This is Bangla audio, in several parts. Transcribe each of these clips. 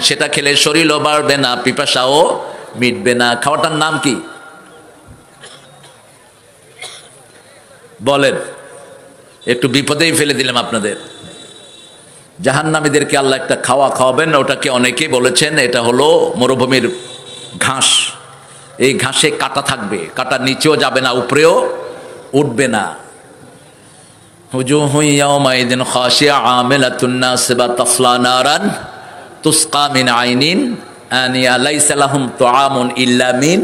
সেটা খেলে শরীরও বাড়বে না, পিপাসাও মিটবে না। খাওয়াটার নাম কি বলেন? একটু বিপদেই ফেলে দিলাম আপনাদের। জাহান্নামীদেরকে আল্লাহ একটা খাওয়া খাওয়াবেন, ওটাকে অনেকে বলেছেন এটা হলো মরুভূমির ঘাস। এই ঘাসে কাঁটা থাকবে, কাঁটার নিচেও যাবে না, উপরেও উঠবে না। হুজুহু ইয়াওমাইদিন খাশিয়া আমিলাতুন নাসিবা তাসলা নারান তুসকা মিন আইনিন আনিয়া লাইসা লাহুম তুআমুন ইল্লা মিন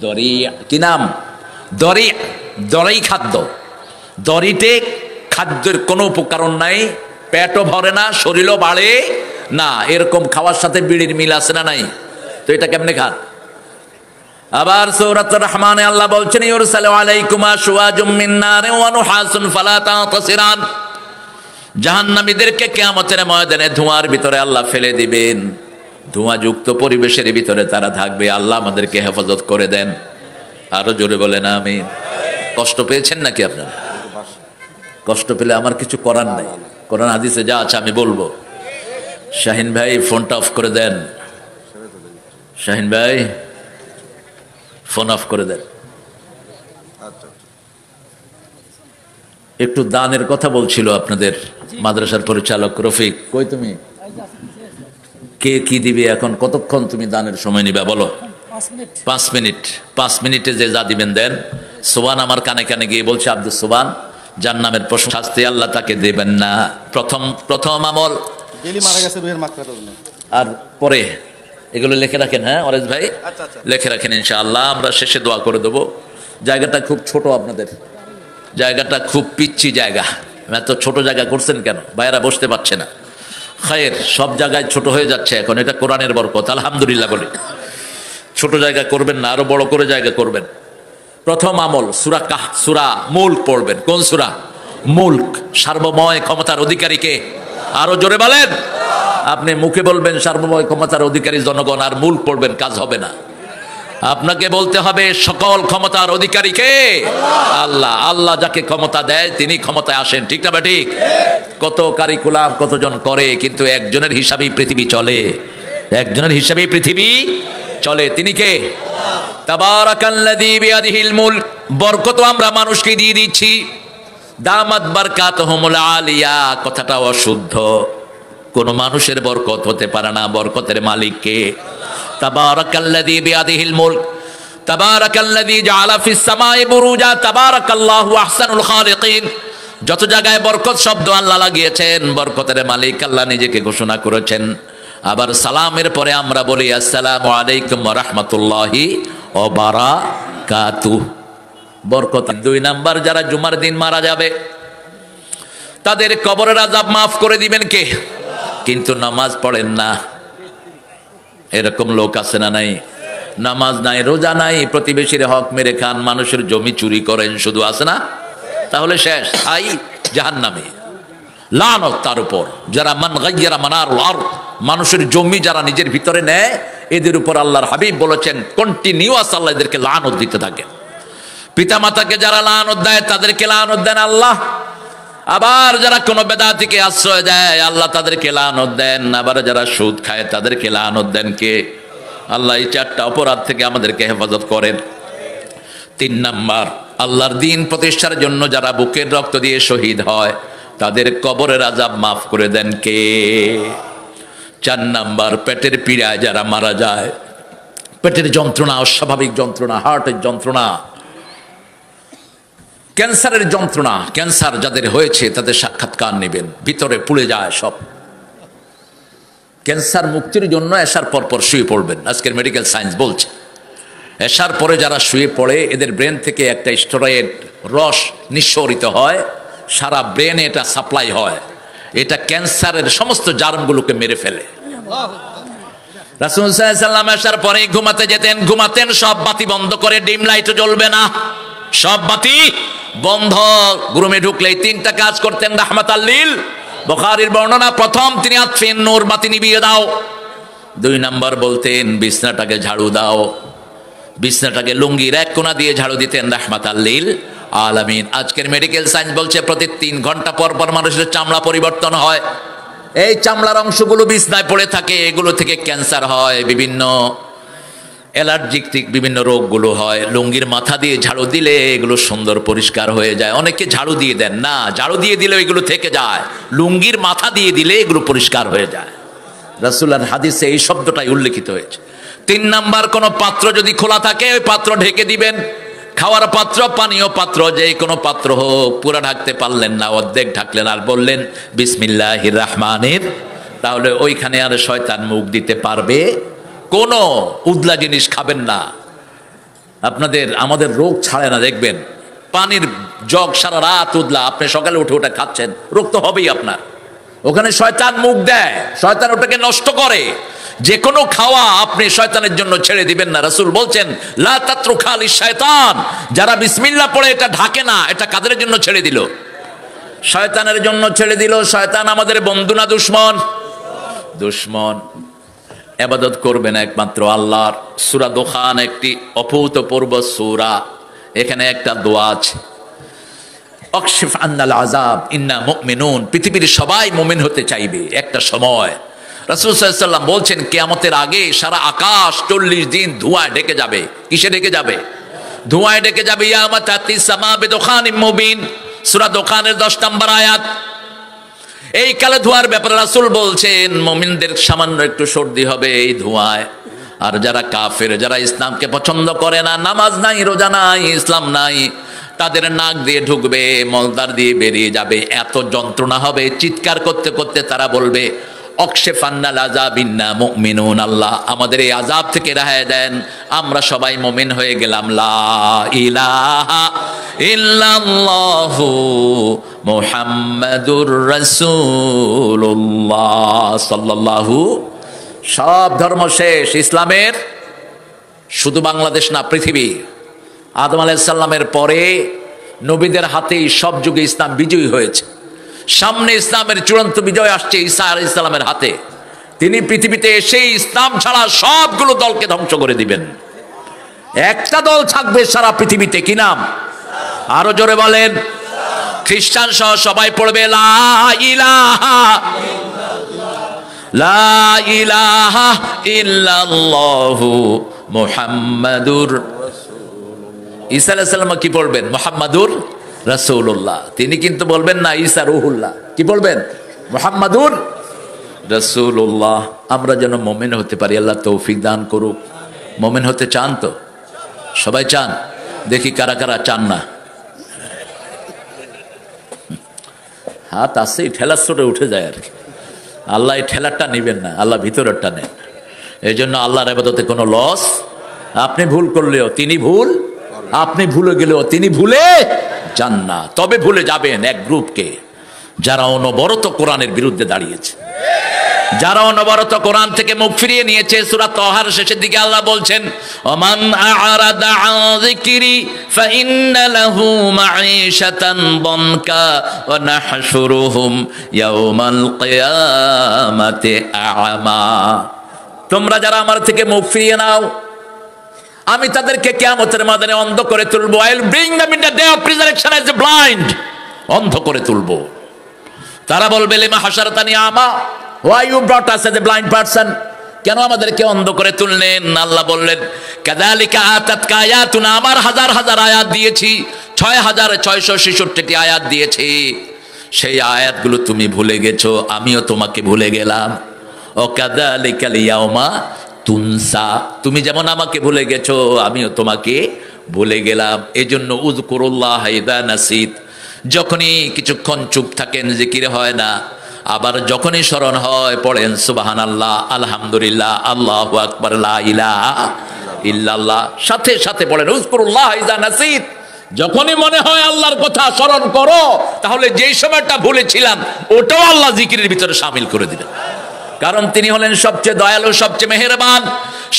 দরিয়া। কি নাম? দরিয়া। দরাই খাদ্য। দরিতে খাদ্যের কোনো উপকরণ নাই, পেটও ভরে না, শরীরও বাড়ে না। এরকম খাওয়ার সাথে বিড়ির মিল আছে না নাই? তো এটা কেমনে খান? আবার সূরাতুর রহমানে আল্লাহ বলছেন ইউরসালু আলাইকুমা শুওয়াজুম মিন নারিন ওয়া নুহাসুন ফালা তাতাসিরান। জাহান্নামীদেরকে কিয়ামতের ময়দানে ধোঁয়ার ভিতরে আল্লাহ ফেলে দিবেন, ধোঁয়াযুক্ত পরিবেশের ভিতরে তারা থাকবে। আল্লাহ আমাদেরকে হেফাজত করে দেন। আরো জোরে বলেন আমিন। কষ্ট পেয়েছেন নাকি আপনারা? কষ্ট পেলে আমার কিছু করার নাই, কোরআন হাদিসে যা আছে আমি বলবো। শাহিন ভাই ফোনটা অফ করে দেন। শাহিন ভাই ফোন অফ করে দেন। একটু দানের কথা বলছিল আপনাদের মাদ্রাসার পরিচালক রফিক। কই তুমি? কে কি দিবে এখন? কতক্ষণ তুমি দানের সময় নিবে বলো? 5 মিনিট। 5 মিনিটে যে যা দিবেন দেন। সোবান আমার কানে কানে গিয়ে বলছে আব্দুল সোবান, যার নামের শাস্তি আল্লাহ তাকে দেবেন না। প্রথম আমল আর পরে এগুলো লিখে রাখেন। হ্যাঁ অরেজ ভাই, লিখে রাখেন। ইনশাআল্লাহ আমরা শেষে দোয়া করে দেবো। জায়গাটা খুব ছোট, আপনাদের জায়গাটা খুব পিচ্ছি জায়গা। এত ছোট জায়গা করছেন কেন? বাইরা বসতে পারছে না। খায়ের সব জায়গায় ছোট হয়ে যাচ্ছে এখন। এটা কোরআনের বরকত, আলহামদুলিল্লাহ বলে। ছোট জায়গা করবেন না, আরো বড় করে জায়গা করবেন। প্রথম আমল সূরা মুলক পড়বেন। কোন সূরা? মুলক। সার্বময় ক্ষমতার অধিকারীকে। আরো জোরে বলেন। আপনি মুখে বলবেন সার্বময় ক্ষমতার অধিকারী জনগণ, আর মুলক পড়বেন, কাজ হবে না। আপনাকে বলতে হবে সকল ক্ষমতার অধিকারীকে আল্লাহ। আল্লাহ যাকে ক্ষমতা দেয় তিনি ক্ষমতায় আসেন, ঠিক না? ঠিক। কত কারিকুলাম কতজন করে, কিন্তু একজনের হিসাবেই পৃথিবী চলে। একজনের হিসাবেই পৃথিবী চলে। তিনি কে? তাবারাকাল্লাযী বিয়াদিহিল মুলক। বরকত আমরা মানুষকে দিয়ে দিচ্ছি। দামাত বারকাতুহুমুল আলিয়া, কথাটা অশুদ্ধ। কোন মানুষের বরকত হতে পারে না, বরকতের মালিক কে? তাবারাকাল্লাযী বিয়াদিহিল মুলক তাবারাকাল্লাযী জাআলা ফিস সামাই বুরুজা তাবারাকাল্লাহু আহসানুল খালিকিন। যত জায়গায় বরকত শব্দ আল্লাহ লাগিয়েছেন, বরকতের মালিক আল্লাহ নিজেকে ঘোষণা করেছেন। আবার সালামের পরে আমরা বলি আসসালামু আলাইকুম ওয়া রাহমাতুল্লাহি ওয়া বারাকাতুহু। বরকত। 2 নাম্বার, যারা জুমার দিন মারা যাবে তাদের কবরের আযাব মাফ করে দিবেন কে? কিন্তু নামাজ পড়েন না, এরকম লোক আছে না নাই? নামাজ নাই, রোজা নাই, প্রতিবেশীর হক মেরে খান, মানুষের জমি চুরি করেন, শুধু আছে না? তাহলে শেষ, আই জাহান্নামে। লানত তার উপর। যারা মান গায়্যারা মানারুল আরদ, মানুষের জমি যারা নিজের ভিতরে নেয়, এদের উপর আল্লাহর হাবিব বলেছেন কন্টিনিউয়াস আল্লাহ এদেরকে লানত দিতে থাকে। পিতামাতাকে যারা লানত দেয় তাদেরকে লানত দেন আল্লাহ। আবার যারা কোনো বেদাতিকে আশ্রয় দেয় আল্লাহ তাদেরকে লানত দেন। আবার যারা সুদ খায় তাদেরকে লানত দেন কে? আল্লাহ। এই 4টা অপরাধ থেকে আমাদেরকে হেফাজত করেন। 3 নাম্বার, আল্লাহর দ্বীন প্রতিষ্ঠার জন্য যারা বুকের রক্ত দিয়ে শহীদ হয় তাদের কবরের আযাব মাফ করে দেন কে? 4 নাম্বার, পেটের পীড়ায় যারা মারা যায়, পেটের যন্ত্রণা, অস্বাভাবিক যন্ত্রণা, হার্টের যন্ত্রণা, ক্যান্সারের যন্ত্রণা, ক্যান্সার যাদের হয়েছে তাদের সাক্ষাৎকার নেবেন। ভিতরে পুড়ে যায় সব। ক্যান্সার মুক্তির জন্য এশার পরপর শুয়ে পড়বেন। আজকের মেডিকেল সায়েন্স বলছে এশার পরে যারা শুয়ে পড়ে এদের ব্রেন থেকে একটা স্টেরয়েড রস নিঃসরিত হয়, সারা ব্রেনে এটা সাপ্লাই হয়। এটা ক্যান্সারের সমস্ত জার্মগুলোকে মেরে ফেলে। রাসূল সাল্লাল্লাহু আলাইহি ওয়াসাল্লাম এশার পরে ঘুমাতেন, সব বাতি বন্ধ করে, ডিম লাইটও জ্বলবে না, সব বাতি বন্ধ। রুমে ঢুকলেই 3টা কাজ করতেন রাহমাতাল লিল। বুখারীর বর্ণনা, প্রথম তিনি আতফিন নূর, বাতি নিভিয়ে দাও। 2 নাম্বার বলতেন বিছনাটাকে ঝাড়ু দাও। বিছনাটাকে লুঙ্গির এক কোণা দিয়ে ঝাড়ু দিতেন রাহমাতাল লিল আলামিন। আজকের মেডিকেল সায়েন্স বলছে প্রতি 3 ঘন্টা পর পর মানুষের চামড়া পরিবর্তন হয়। এই চামড়ার অংশগুলো বিছনায় পড়ে থাকে, এগুলো থেকে ক্যান্সার হয়, বিভিন্ন অ্যালার্জিক বিভিন্ন রোগগুলো হয়। লুঙ্গির মাথা দিয়ে ঝাড়ু দিলে এগুলো সুন্দর পরিষ্কার হয়ে যায়। অনেকে ঝাড়ু দিয়ে দেন না, ঝাড়ু দিয়ে দিলে এগুলো থেকে যায়, লুঙ্গির মাথা দিয়ে দিলে এগুলো পরিষ্কার হয়ে যায়। রাসূলের হাদিসে এই শব্দটাই উল্লেখিত হয়েছে। 3 নাম্বার, কোনো পাত্র যদি খোলা থাকে ওই পাত্র ঢেকে দিবেন। খাওয়ার পাত্র, পানীয় পাত্র, যে কোনো পাত্র হোক, পুরো ঢাকতে পারলেন না, অর্ধেক ঢাকলেন আর বললেন বিসমিল্লাহির রহমানির, তাহলে ওইখানে আর শয়তান মুখ দিতে পারবে। কোনো উদলা জিনিস খাবেন না। আমাদের রোগ ছাড়ে না, দেখবেন পানির জগ সারা রাত উদলা, আপনি সকালে উঠে ওটা খাচ্ছেন, রোগ তো হবেই আপনার। ওখানে শয়তান মুখ দেয়, শয়তান ওটাকে নষ্ট করে। যে কোনো খাওয়া আপনি শয়তানের জন্য ছেড়ে দিবেন না। রাসূল বলছেন লা তাতরুকা লিশ-শায়তান, যারা বিসমিল্লাহ পড়ে এটা ঢাকে না, এটা কাদের জন্য ছেড়ে দিল? শয়তানের জন্য ছেড়ে দিল। শয়তান আমাদের বন্ধু না দুশমন? দুশমন। ইবাদত করবেন একমাত্র আল্লাহর। সূরা দুখান একটি অভূতপূর্ব সূরা, এখানে একটা দোয়া আছে, অকশিফ আন্নাল আযাব ইন্না মুমিনুন। পৃথিবীর সবাই মুমিন হতে চাইবে একটা সময়। রাসূল সাল্লাল্লাহু আলাইহি ওয়াসাল্লাম বলছেন কিয়ামতের আগে সারা আকাশ 40 দিন ধোঁয়ায় ঢেকে যাবে। কিসে ঢেকে যাবে? ধোঁয়ায় ঢেকে যাবে। ইয়ামা তাতি সামা বিদুখানিম মুবিন, সূরা দুখানের 10 নম্বর আয়াত। এই কালো ধোঁয়ার ব্যাপারে রাসূল বলছেন মুমিনদের সামান্য একটু সর্দি হবে এই ধোঁয়ায়। আর যারা কাফের, যারা ইসলামকে পছন্দ করে না, নামাজ নাই, রোজা নাই, ইসলাম নাই, তাদের নাক দিয়ে ঢুকবে, মলদার দিয়ে বেরিয়ে যাবে, এত যন্ত্রণা হবে, চিৎকার করতে করতে তারা বলবে অকশিফান্নাল আযাব ইন্না মুমিনুন, আল্লাহ আমাদের এই আযাব থেকে রেহাই দেন, আমরা সবাই মুমিন হয়ে গেলাম। লা ইলাহা ইল্লাল্লাহু মুহাম্মাদুর রাসূলুল্লাহ সাল্লাল্লাহু। সব ধর্ম শেষ, ইসলামের শুধু বাংলাদেশ না, পৃথিবী। আদম আলাইহিস সালামের পরে নবীদের হাতেই সব যুগে ইসলাম বিজয়ী হয়েছে। সামনে ইসলামের চূড়ান্ত বিজয় আসছে ঈসা আলাইহিস সালামের হাতে। তিনি পৃথিবীতে এসে ইসলাম ছাড়া সবগুলো দলকে ধ্বংস করে দিবেন। একটা দল থাকবে সারা পৃথিবীতে, কি নাম? আরো জোরে বলেন। খ্রিস্টান সহ সবাই পড়বে লা ইলাহা লা ইলাহা ইল্লাল্লাহু মুহাম্মাদুর। ঈসা আলাইহিস সালাম কি পড়বেন? মুহাম্মাদুর রাসূলুল্লাহ। তিনি কিন্তু বলবেন না ঈসা রূহুল্লাহ, কি বলবেন? মুহাম্মাদুর রাসূলুল্লাহ। আমরা যেন মুমিন হতে পারি, আল্লাহ তৌফিক দান করুক। মুমিন হতে চান তো? সবাই চান? দেখি কারা কারা চান না। হাত আছে, ঠেলার চোটে উঠে যায় আর কি। আল্লাহ এই ঠেলারটা নিবেন না, আল্লাহ ভিতরেরটা নেন। এই জন্য আল্লাহর ইবাদতে কোনো লস। আপনি ভুল করলেও তিনি ভুল, আপনি ভুলে গেলেও তিনি ভুলে যান না। তবে ভুলে যাবেন এক গ্রুপকে, যারা অনবরত কোরআনের বিরুদ্ধে দাঁড়িয়েছে, যারা অনবরত কোরআন থেকে মুখ ফিরিয়ে নিয়েছে। সূরা তাহার শেষের দিকে আল্লাহ বলছেন ওমান আ'রাদা আন যিকরি ফাইন্না লাহু মাঈশাতান দনকা ওয়া নাহশুরুহুম ইয়াওমাল কিয়ামাতি আ'মা। তোমরা যারা আমার থেকে মুখ ফিরিয়ে নাও, আমি তাদেরকে কিয়ামতের ময়দানে অন্ধ করে তুলবো। I will bring them in the day of resurrection as a blind, অন্ধ করে তুলবো। তারা বলবে লিমা হাশারতানি আমা, why you brought us as a blind person? কেন আমাদেরকে অন্ধ করে তুললেন? আল্লাহ বললেন কাযালিকা আতাতকা আয়াতুনা, আমার হাজার হাজার আয়াত দিয়েছি, 6666টি আয়াত দিয়েছি, সেই আয়াতগুলো তুমি ভুলে গেছো, আমিও তোমাকে ভুলে গেলাম। ও কাযালিকাল ইয়াউমা তুনসা, তুমি যেমন আমাকে ভুলে গেছো আমিও তোমাকে ভুলে গেলাম। এজন্য উযকুরুল্লাহ ইযা নাসিত, যখনই কিছুক্ষণ চুপ থাকেন, জিকির হয় না, আবার যখনই স্মরণ হয় পড়েন সুবহানাল্লাহ, আলহামদুলিল্লাহ, আল্লাহু আকবার, লা ইলাহা ইল্লাল্লাহ। সাথে সাথে পড়েন উযকুরুল্লাহ ইযা নাসিত। যখনই মনে হয় আল্লাহর কথা স্মরণ করো, তাহলে যেই সময়টা ভুলেছিলাম ওটাও আল্লাহ জিকিরের ভিতরে শামিল করে দিবেন। কারণ তিনি হলেন সবচেয়ে দয়ালু, সবচেয়ে মেহেরবান।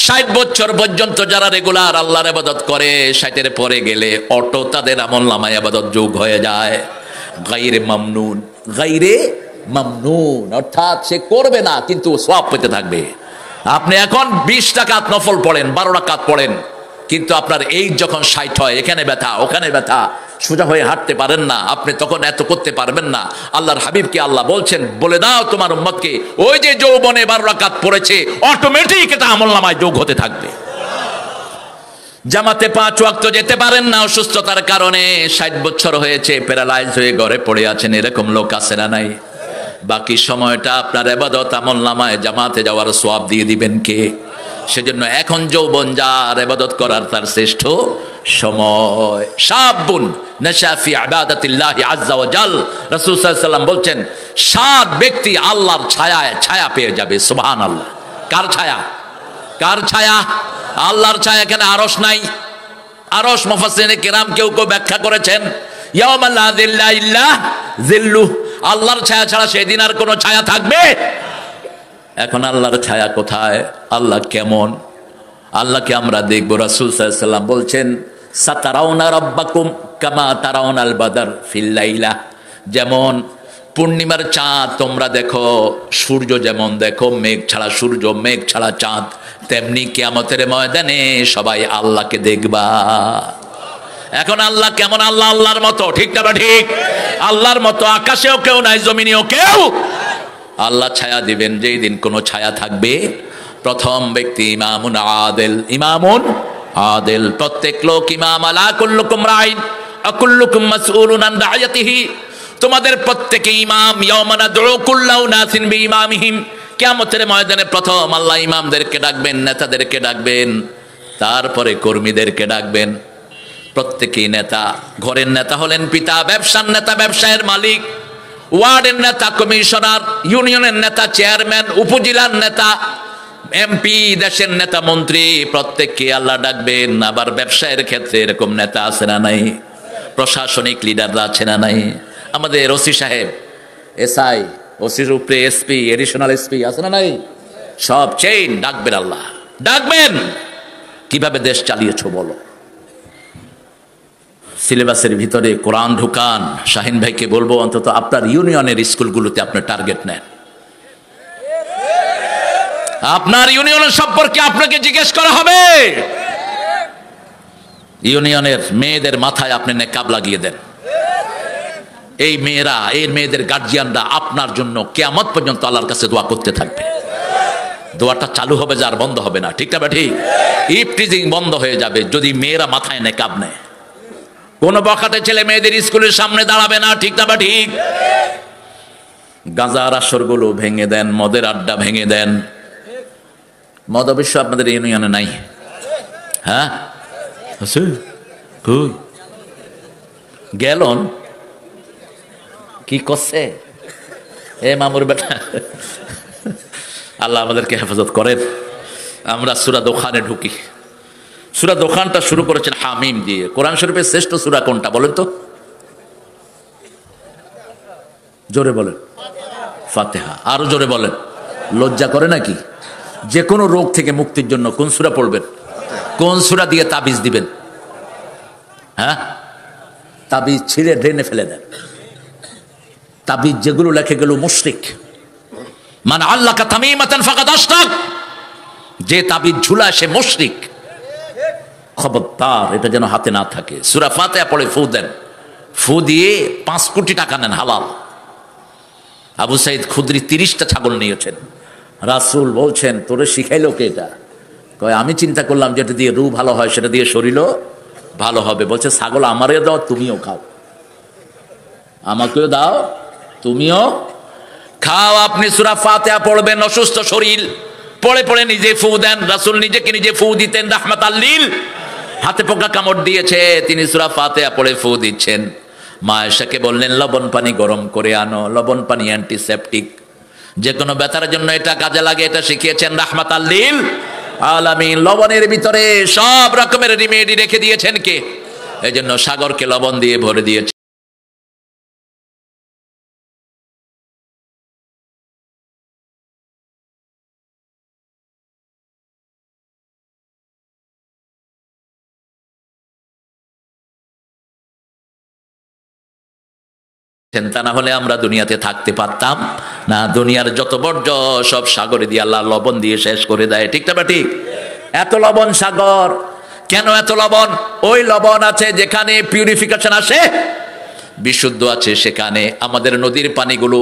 60 বছর পর্যন্ত যারা রেগুলার আল্লাহর ইবাদত করে, 60-এর পরে গেলে অটো তাদের আমলনামায় ইবাদত যোগ হয়ে যায়। গায়রে মামনুন, গায়রে মামনুন, অর্থাৎ সে করবে না কিন্তু সওয়াব পেতে থাকবে। আপনি এখন 20 রাকাত নফল পড়েন, 12 রাকাত পড়েন, কিন্তু আপনার এই যখন 60 হয়, এখানে ব্যথা ওখানে ব্যথা, সোজা হয়ে হাঁটতে পারেন না, আপনি তখন এত করতে পারবেন না। আল্লাহর হাবিবকে আল্লাহ বলছেন, বলে দাও তোমার উম্মতকে, ওই যে যৌবনে 12 রাকাত পড়েছে, অটোমেটিক এটা আমলনামায় যোগ হতে থাকবে। জামাতে 5 ওয়াক্ত যেতে পারেন না অসুস্থতার কারণে, 60 বছর হয়েছে, প্যারালাইজ হয়ে ঘরে পড়ে আছেন, এরকম লোক আছে না নাই? বাকি সময়টা আপনার ইবাদত আমলনামায় জামাতে যাওয়ার সওয়াব দিয়ে দিবেন কে? সেজন্য এখন যৌবন যার, ইবাদত করার তার শ্রেষ্ঠ সময়। শাবুন নাশা ফি ইবাদাতিল্লাহি আযজা ওয়া জাল, রাসূল সাল্লাল্লাহু আলাইহি ওয়াসাল্লাম বলছেন 7 ব্যক্তি আল্লাহর ছায়ায় ছায়া পেয়ে যাবে। সুবহানাল্লাহ। কার ছায়া? কার ছায়া? আল্লাহর ছায়া। এখানে আরশ নাই। আরশ মুফাসসিরিনে কিরাম কেউ কেউ ব্যাখ্যা করেছেন ইয়াউমা লা যিল্লা ইল্লা যিল্লুহ, আল্লাহর ছায়া ছাড়া সেদিন আর কোনো ছায়া থাকবে? এখন আল্লাহর ছায়া কোথায়? আল্লাহ কেমন? আল্লাহকে আমরা দেখব। রাসূল সাল্লাল্লাহু আলাইহি ওয়াসাল্লাম বলছেন সাতারাউনা রাব্বাকুম কামা তারাউনাল বাদর ফিল লাইলা, যেমন পূর্ণিমার চাঁদ তোমরা দেখো, সূর্য যেমন দেখো, মেঘ ছাড়া সূর্য, মেঘ ছাড়া চাঁদ, তেমনি কিয়ামতের ময়দানে সবাই আল্লাহকে দেখবা। এখন আল্লাহ কেমন? আল্লাহ আল্লাহর মতো, ঠিক না? ঠিক। আল্লাহর মতো আকাশেও কেউ নাই, জমিনেও কেউ। আল্লাহ ছায়া দিবেন যেই দিন কোনো ছায়া থাকবে। প্রথম ব্যক্তি ইমামুন আদিল। ইমামুন আদিল, প্রত্যেক লোক ইমাম। আলা কুল্লুকুম রাইন আকুল্লুকুম মাসউলুন আন রাইয়াতিহি, তোমাদের প্রত্যেকে ইমাম। ইয়াউমা নাদউ কুল্লা উনাসিন বিইমামিহিম, কিয়ামতের ময়দানে প্রথম আল্লাহ ইমামদেরকে ডাকবেন, নেতাদেরকে ডাকবেন, তারপরে কর্মীদেরকে ডাকবেন। প্রত্যেকেই নেতা। ঘরের নেতা হলেন পিতা, ব্যবসার নেতা ব্যবসায়ের মালিক, ওয়ার্ডের নেতা কমিশনার, ইউনিয়নের নেতা চেয়ারম্যান, উপজেলার নেতা এমপি, দেশের নেতা মন্ত্রী, প্রত্যেককে আল্লাহ ডাকবেন। আবার ব্যবসায়ের ক্ষেত্রে এরকম নেতা আছে না নাই? প্রশাসনিক লিডাররা আছে না নাই? আমাদের ওসি সাহেব, এসআই, ওসির উপরে এসপি, এডিশনাল এসপি আছে না নাই? সব চেইন ডাকবেন, আল্লাহ ডাকবেন। কিভাবে দেশ চালিয়েছো বলো? সিলেবাসের ভিতরে কোরআন ঢুকান। শাহিন ভাইকে বলবো অন্তত আপনার ইউনিয়নের স্কুলগুলোতে আপনি টার্গেট নেন। আপনার ইউনিয়নের সম্পর্কে আপনাকে জিজ্ঞেস করা হবে। ইউনিয়নের মেয়েদের মাথায় আপনি নেকাব লাগিয়ে দেন। এই মেয়েরা, এই মেয়েদের গার্জিয়ানরা আপনার জন্য কিয়ামত পর্যন্ত আল্লাহর কাছে দোয়া করতে থাকবে। দোয়াটা চালু হবে, যার বন্ধ হবে না, ঠিক না? ঠিক। ইফটিজিং বন্ধ হয়ে যাবে যদি মেয়েরা মাথায় নেকাব নেয়। কোন বখাটে ছেলে মেয়েদের স্কুলের সামনে দাঁড়াবে না, ঠিক না? ঠিক। গাঁজার আসরগুলো ভেঙে দেন, মদের আড্ডা ভেঙে দেন। মদ অবশ্য আপনাদের ইউনিয়নে নাই। হ্যাঁ আছে? কই গেলন? কি করছে এ মামুর বেটা? আল্লাহ আমাদেরকে হেফাজত করেন। আমরা সূরা দোখানে ঢুকি। সূরা দোখানটা শুরু করেছেন হামিম দিয়ে। কোরআন শরীফের শ্রেষ্ঠ সূরা কোনটা বলেন তো? জোরে বলেন। ফাতিহা। আরো জোরে বলেন। লজ্জা করে নাকি? যে কোনো রোগ থেকে মুক্তির জন্য কোন সূরা পড়বেন? কোন সূরা দিয়ে তাবিজ দিবেন? হ্যাঁ, তাবিজ ছিঁড়ে ড্রেনে ফেলে দেন। তাবিজ যেগুলো লেখে গেল মুশরিক। মান আল্লাকা তামিমাতান ফাকাদ আশরাক, যে তাবিজ ঝুলায় সে মুশরিক। খবরদার এটা যেন হাতে না থাকে। সূরা ফাতিহা পড়ে ফু দেন। ফু দিয়ে 5 কোটি টাকা নেন হালাল। আবু সাইদ খুদরি 30টা ছাগল নিয়েছেন। রাসূল বলছেন তোরে শিখাইলো কে এটা? কয় আমি চিন্তা করলাম যেটা দিয়ে রূহ ভালো হয় সেটা দিয়ে শরীরও ভালো হবে। বলছে ছাগল আমারে দাও, তুমিও খাও। আমাকেও দাও, তুমিও খাও। আপনি সূরা ফাতিহা পড়বেন, অসুস্থ শরীর পড়ে পড়ে নিজে ফু দেন। রাসূল নিজেকে নিজে ফু দিতেন রাহমাতাল লিল। হাতে পোকা কামড় দিয়েছে, তিনি সূরা ফাতিহা পড়ে ফু দিচ্ছেন। মা আয়েশাকে বললেন লবণ পানি গরম করে আনো। লবণ পানি অ্যান্টিসেপটিক, যে কোনো ব্যথার জন্য এটা কাজে লাগে। এটা শিখিয়েছেন রাহমাতাল লিল আলামিন। লবণের ভিতরে সব রকমের রিমেডি রেখে দিয়েছেন কে? এজন্য সাগরকে লবণ দিয়ে ভরে দিয়েছে। তা না হলে আমরা দুনিয়াতে থাকতে পারতাম না। দুনিয়ার যত বর্জ্য সব সাগরে দিয়ে আল্লাহ লবণ দিয়ে শেষ করে দেয়, ঠিক না? ঠিক। এত লবণ সাগর কেন এত লবণ? ওই লবণ আছে যেখানে পিউরিফিকেশন আসে, বিশুদ্ধ আছে সেখানে। আমাদের নদীর পানিগুলো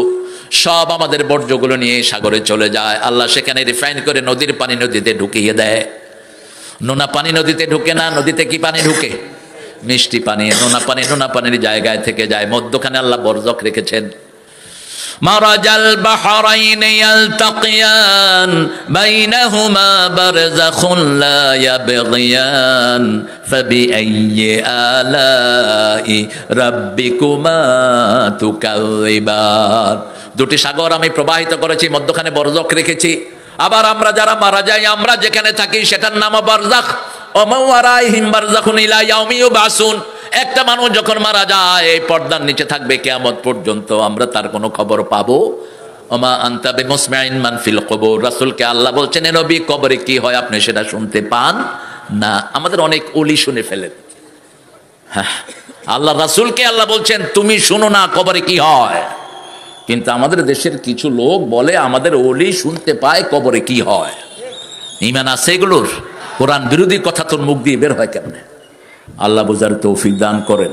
সব আমাদের বর্জ্যগুলো নিয়ে সাগরে চলে যায়, আল্লাহ সেখানে রিফাইন করে নদীর পানি নদীতে ঢুকিয়ে দেয়। নোনা পানি নদীতে ঢুকে না, নদীতে কি পানি ঢুকে? মিষ্টি পানি। নোনা পানি নোনা পানির জায়গায় থেকে যায়, মধ্যখানে আল্লাহ বরজক রেখেছেন। মারাজাল বাহরাইন ইয়ালতাকিয়ান বাইনাহুমা বারযাখুন লা ইয়াবগিয়ান ফাবিআইয়ি আলাই রাব্বিকুমা তুকাযিবান। দুটি সাগর আমি প্রবাহিত করেছি, মধ্যখানে বরজক রেখেছি। আবার আমরা যারা মারা যাই, আমরা যেখানে থাকি সেটার নাম বারযাখ। ওমা ওয়ারাইহিম বারযাখুন ইলা ইয়াউমি ইউবআসুন। একটা মানুষ যখন মারা যায় এই পর্দার নিচে থাকবে কিয়ামত পর্যন্ত, আমরা তার কোনো খবর পাবো? ওমা আনতা বিমুসমিইন মান ফিল কুবুর। রাসূলকে আল্লাহ বলছেন, এ নবী, কবরে কি হয় আপনি সেটা শুনতে পান না? আমাদের অনেক ওলি শুনে ফেলেন। হ্যাঁ, আল্লাহ রাসূলকে আল্লাহ বলছেন তুমি শুনো না কবরে কি হয়, কিন্তু আমাদের দেশের কিছু লোক বলে আমাদের ওলি শুনতে পায় কবরে কি হয়। ঈমান আছে এগুলোর? কোরআন বিরোধী কথা তোর মুখ দিয়ে বের হয় কেমনে? আল্লাহ বুঝার তৌফিক দান করেন।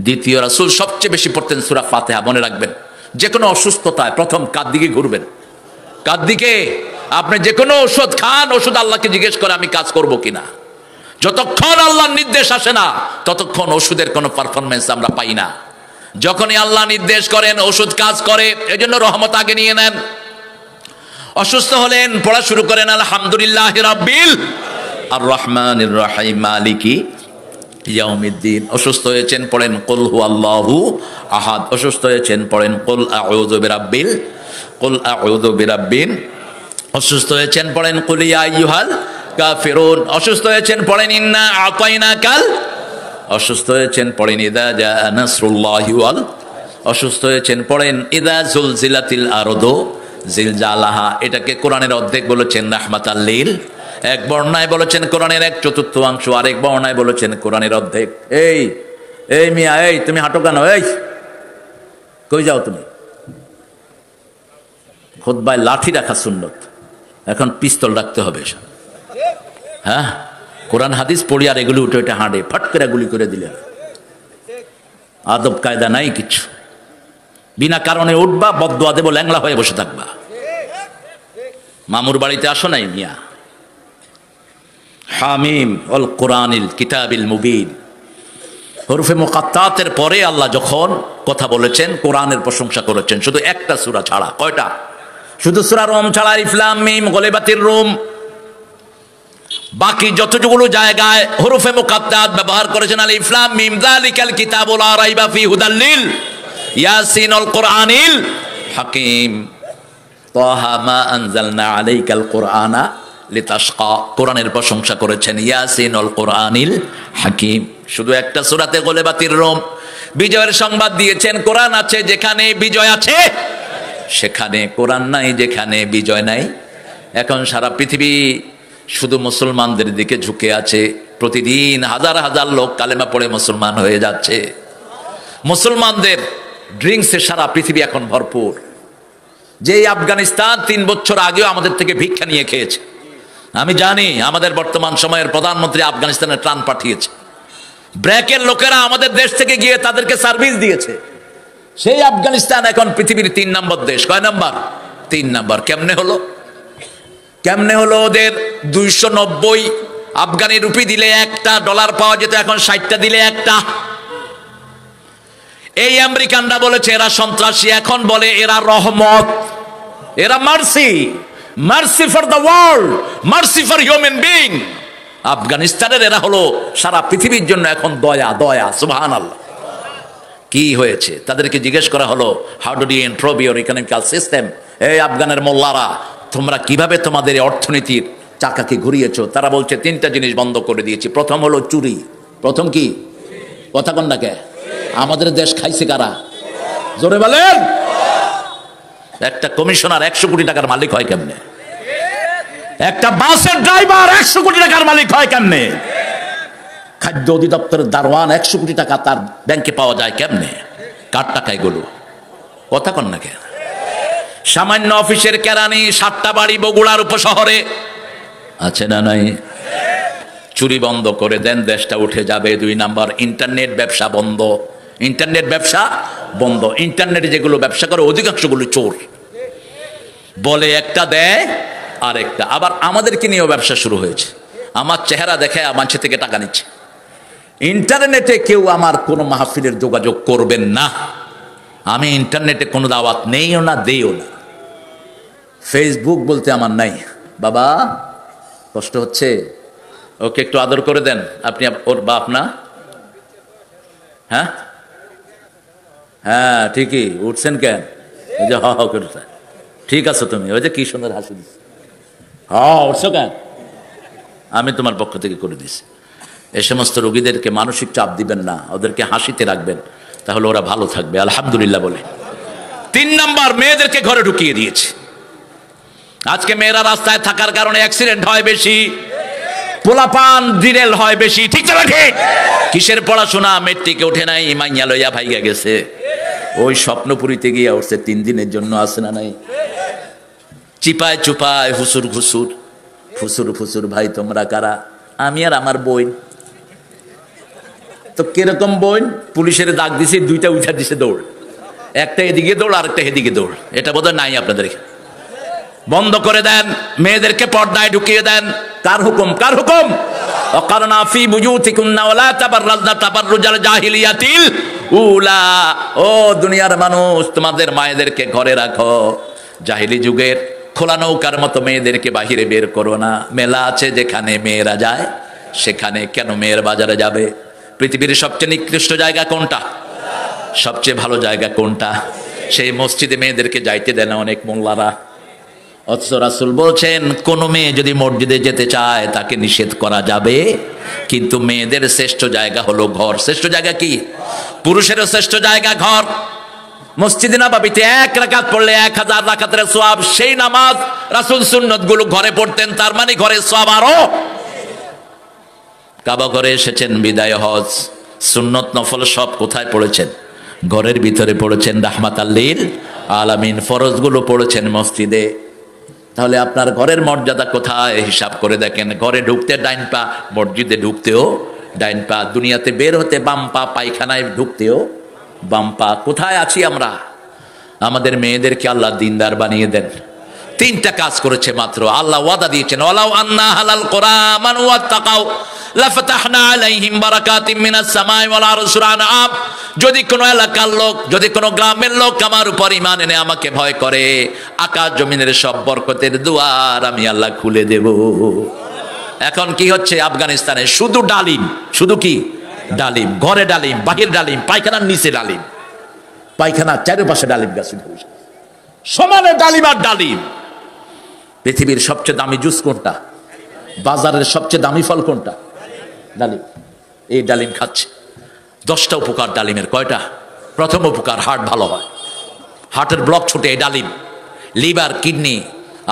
দ্বিতীয়, রাসূল সবচেয়ে বেশি পড়তেন সূরা ফাতিহা। মনে রাখবেন, যে কোনো অসুস্থতায় প্রথম কার দিকে ঘুরবেন? কার দিকে? আপনি যে কোনো ওষুধ খান, ওষুধ আল্লাহকে জিজ্ঞেস করে আমি কাজ করব কিনা। যতক্ষণ আল্লাহর নির্দেশ আসে না ততক্ষণ ওষুধের কোনো পারফরমেন্স আমরা পাই না। যখনই আল্লাহ নির্দেশ করেন ওষুধ কাজ করে। এই জন্য রহমত আগে নিয়ে নেন। অসুস্থ হলেন, পড়া শুরু করেন আলহামদুলিল্লাহি রাব্বিল আর রহমানির রহিম মালিকি ইয়াউমিদ্দিন। অসুস্থ হয়েছেন পড়েন কুল হুয়াল্লাহু আহাদ। অসুস্থ হয়েছেন পড়েন কুল আউযু বিরাব্বিন। অসুস্থ হয়েছেন পড়েন কুল ইয়া আইয়ুহাল কাফিরুন। অসুস্থ হয়েছেন পড়েন ইন্না আতাইনাকাল। অসুস্থ হয়েছেন পড়েন ইযা জাআ নাসরুল্লাহি ওয়াল। অসুস্থ হয়েছেন পড়েন ইযা জুলজিলাতিল আরদু জিলজালাহা। এটাকে কোরআনের অর্ধেক বলেছেন রাহমাতাল লিল। এক বর্ণায় বলেছেন কোরআনের 1/4 আরেক বর্ণায় বলেছেন কোরআনের অর্ধেক। এই এই মিয়া, এই তুমি হাঁটো কেন? এই কই যাও তুমি? খুতবায় লাঠি রাখা সুন্নত, এখন পিস্তল রাখতে হবে। হ্যাঁ, কোরআন হাদিস পড়ি আর এগুলি উঠে উঠে হাঁটে, ফট করে গুলি করে দিলে। আদব কায়দা নাই কিছু। বিনা কারণে উঠবা, বদদোয়া দেব, ল্যাংলা হয়ে বসে থাকবা। মামুর বাড়িতে আসো নাই মিয়া? হামিম অল কোরআনিল কিতাবিল মুবিন। হরফে মুকাত্তাতের পরে আল্লাহ যখন কথা বলেছেন কোরআনের প্রশংসা করেছেন, শুধু একটা সূরা ছাড়া। কয়টা? শুধু সূরা রুম ছাড়া, আলিফ লাম মিম গলিবাতির রুম। বাকি যতগুলো জায়গায় হরফে মুকাত্তাত ব্যবহার করেছেন আলিফ লাম মিম যালিকাল কিতাবু লা রাইবা ফি হুদাল লিল ইয়াসিন অল কোরআনিল হাকিম তাহা মা আনজালনা আলাইকাল কোরআনা লিতাশকা। কোরআনের প্রশংসা করেছেন ইয়াসিন অল কোরআনিল হাকিম। শুধু একটা সূরাতে গলিবাতির রুম। বিজয়ের সংবাদ দিয়েছেন। কোরআন আছে যেখানে বিজয় আছে সেখানে, কোরআন নাই যেখানে বিজয় নাই। এখন সারা পৃথিবী শুধু মুসলমানদের দিকে ঝুঁকে আছে। প্রতিদিন হাজার হাজার লোক কালেমা পড়ে মুসলমান হয়ে যাচ্ছে। মুসলমানদের ড্রিঙ্কসে সারা পৃথিবী এখন ভরপুর। যেই আফগানিস্তান 3 বছর আগেও আমাদের থেকে ভিক্ষা নিয়ে খেয়েছে। আমি জানি আমাদের বর্তমান সময়ের প্রধানমন্ত্রী আফগানিস্তানে ত্রাণ পাঠিয়েছে। ব্র্যাকের লোকেরা আমাদের দেশ থেকে গিয়ে তাদেরকে সার্ভিস দিয়েছে। সেই আফগানিস্তান এখন পৃথিবীর 3 নম্বর দেশ। কয় নম্বর? 3 নম্বর। কেমনে হলো? কেমনে হলো? ওদের 290 আফগানি রুপি দিলে একটা ডলার পাওয়া যেত, এখন 60টা দিলে একটা। এই আমেরিকানরা বলেছে এরা সন্ত্রাসী, এখন বলে এরা রহমত, এরা mercy. Mercy for the world, mercy for human being. আফগানিস্তানের এরা হলো সারা পৃথিবীর জন্য এখন দয়া, দয়া। সুবহানাল্লাহ। কি হয়েছে? তাদেরকে জিজ্ঞেস করা হলো how do you improve your economical system. এই আফগানের মোল্লারা, তোমরা কিভাবে তোমাদের অর্থনীতির চাকাকে ঘুরিয়েছো? তারা বলছে 3টা জিনিস বন্ধ করে দিয়েছি। প্রথম হলো চুরি। প্রথম কি? কথা কোন নাকে? আমাদের দেশ খাইছে কারা? জোরে বলেন। একটা কমিশনার 100 কোটি টাকার মালিক হয় কেমনে? একটা বাসের ড্রাইভার 100 কোটি টাকার মালিক হয় কেমনে? খাদ্য অধিদপ্তরের দারোয়ান 100 কোটি টাকা তার ব্যাংকে পাওয়া যায় কেমনে? কার টাকা এগুলো? কথা কন না কেন? সামান্য অফিসের কেরানি 7টা বাড়ি বগুড়ার উপশহরে আছে না নাই? চুরি বন্ধ করে দেন, দেশটা উঠে যাবে। 2 নাম্বার, ইন্টারনেট ব্যবসা বন্ধ। ইন্টারনেট ব্যবসা বন্ধ। ইন্টারনেটে যেগুলো ব্যবসা করে অধিকাংশগুলো চোর, বলে একটা দেয় আরেকটা। আবার আমাদেরকে নিয়েও ব্যবসা শুরু হয়েছে, আমার চেহারা দেখে মানুষের থেকে টাকা নিচ্ছে। ইন্টারনেটে কেউ আমার কোনো মাহফিলের যোগাযোগ করবেন না, আমি ইন্টারনেটে কোনো দাওয়াত নেইও না, দেইও না। ফেসবুক বলতে আমার নাই। বাবা কষ্ট হচ্ছে, ওকে একটু আদর করে দেন। আপনি ওর বাপ না? হ্যাঁ হ্যাঁ ঠিকই, উঠছেন কেন? ওই যে হ হ করে ঠিক আছে তুমি, ওই যে কি সুন্দর হাসি দিচ্ছি, উঠছো কেন? আমি তোমার পক্ষ থেকে করে দিছি। এই সমস্ত রোগীদেরকে মানসিক চাপ দিবেন না, ওদেরকে হাসিতে রাখবেন, তাহলে ওরা ভালো থাকবে। আলহামদুলিল্লাহ বলে। 3 নাম্বার, মেয়েদেরকে ঘরে ঢুকিয়ে দিয়েছে। আজকে মেয়েরা রাস্তায় থাকার কারণে অ্যাক্সিডেন্ট হয় বেশি, পোলাপান ডিরেল হয় বেশি। ঠিক না ঠিক? কিসের পড়াশোনা? মেট্রিকে ওঠে নাই, মাইয়া লইয়া ভাইগা গেছে, ওই স্বপ্নপুরীতে গিয়ে উঠছে 3 দিনের জন্য, আছে না নাই? চিপায় চুপায় হুসুর ঘুসুর, ফুসুর ফুসুর। ভাই তোমরা কারা? আমি আর আমার বোন। তো কিরকম বোন? পুলিশের ডাক দিছে, 2টা উঠা দিছে দৌড়, একটা এদিকে দৌড় আর একটা এদিকে দৌড়। এটা বোধহয় নাই আপনাদের। বন্ধ করে দেন, মেয়েদেরকে পর্দায় ঢুকিয়ে দেন। কার হুকুম? কার হুকুম? ওয়াকারনা ফি বুয়ুতিকুন্না ওয়ালা তাবাররাজনা তাবাররুজাল জাহিলিয়াতিল উলা। ও দুনিয়ার মানুষ, তোমাদের মায়েদেরকে ঘরে রাখো, জাহিলি যুগের খোলা নৌকার মতো মেয়েদেরকে বাহিরে বের করো না। মেলা আছে যেখানে মেয়েরা যায়, সেখানে কেন মেয়ের বাজারে যাবে? পৃথিবীর সবচেয়ে নিকৃষ্ট জায়গা কোনটা? সবচেয়ে ভালো জায়গা কোনটা? সেই মসজিদে মেয়েদেরকে যাইতে দেন না অনেক মোল্লারা। অথচ রাসূল বলছেন, কোন মেয়ে যদি মসজিদে যেতে চায় তাকে নিষেধ করা যাবে, কিন্তু মেয়েদের শ্রেষ্ঠ জায়গা হলো ঘর। শ্রেষ্ঠ জায়গা কি? পুরুষেরও শ্রেষ্ঠ জায়গা ঘর। মসজিদে নববীতে 1 রাকাত পড়লে 1000 রাকাতের সওয়াব। সেই নামাজ রাসূল সুন্নাত গুলো ঘরে পড়তেন, তার মানে ঘরে সওয়াব আরো। কাবা ঘরে এসেছেন, বিদায় হজ, সুন্নত নফল সব কোথায় পড়েছেন? ঘরের ভিতরে পড়েছেন। রাহমাতাল লিল আলামিন ফরজগুলো পড়েছেন মসজিদে। তাহলে আপনার ঘরের মর্যাদা কোথায়? হিসাব করে দেখেন। ঘরে ঢুকতে ডাইন পা, মসজিদে ঢুকতেও ডাইন পা, দুনিয়াতে বের হতে বাম পা, পায়খানায় ঢুকতেও বাম পা। কোথায় আছি আমরা? আমাদের মেয়েদেরকে আল্লাহ দিনদার বানিয়ে দেন। 3টা কাজ করেছে মাত্র। আল্লাহ ওয়াদা দিয়েছেন, ওয়ালাউ আন্না হালাল কুরআমান ওয়াত্তাকাউ লাফাতাহনা আলাইহিম বারাকাতিম মিনাস সামাই ওয়াল আরদি সূরা আনআম। যদি কোনো এলাকার লোক, যদি কোনো গ্রামের লোক আমার উপর ঈমান এনে আমাকে ভয় করে, আকাশ জমিনের সব বরকতের দুয়ার আমি আল্লাহ খুলে দেব। এখন কি হচ্ছে আফগানিস্তানে? শুধু ডালিম, শুধু কি ডালিম, ঘরে ডালিম, বাহির ডালিম, পায়খানার নিচে ডালিম, পায়খানার চারপাশে ডালিম গাছ, সমানে ডালিম আর ডালিম। পৃথিবীর সবচেয়ে দামি জুস কোনটা? বাজারের সবচেয়ে দামি ফল কোনটা? ডালিম। এই ডালিম খাচ্ছে। 10টা উপকার ডালিমের। কয়টা? প্রথম উপকার, হার্ট ভালো হয়, হার্টের ব্লক ছুটে এই ডালিম। লিভার, কিডনি,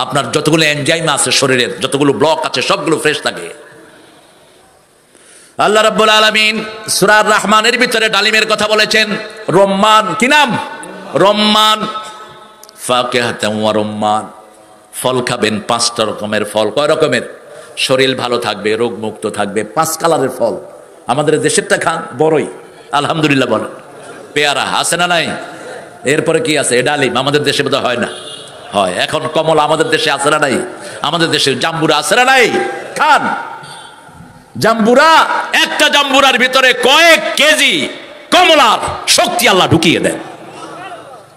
আপনার যতগুলো এনজাইম আছে শরীরের, যতগুলো ব্লক আছে সবগুলো ফ্রেশ থাকে। আল্লাহ রাব্বুল আলামিন সূরা আর রহমানের ভিতরে ডালিমের কথা বলেছেন। রম্মান, কি নাম? রম্মান। ফাকিহাতান ওয়া রম্মান, ফল খাবেন 5টা রকমের ফল। কয় রকমের? শরীর ভালো থাকবে, রোগ মুক্ত থাকবে। 5 কালারের ফল। আমাদের দেশেরটা খান, বড়ই আলহামদুলিল্লাহ বলেন, পেয়ারা আছে না নাই? এরপরে কি আছে? ডালিম। আমাদের দেশে বোধহয় হয় না, হয়। এখন কমলা আমাদের দেশে আছে না নাই? আমাদের দেশে জাম্বুরা আছে না নাই? খান জাম্বুরা। একটা জাম্বুরার ভিতরে কয়েক কেজি কমলার শক্তি আল্লাহ ঢুকিয়ে দেন।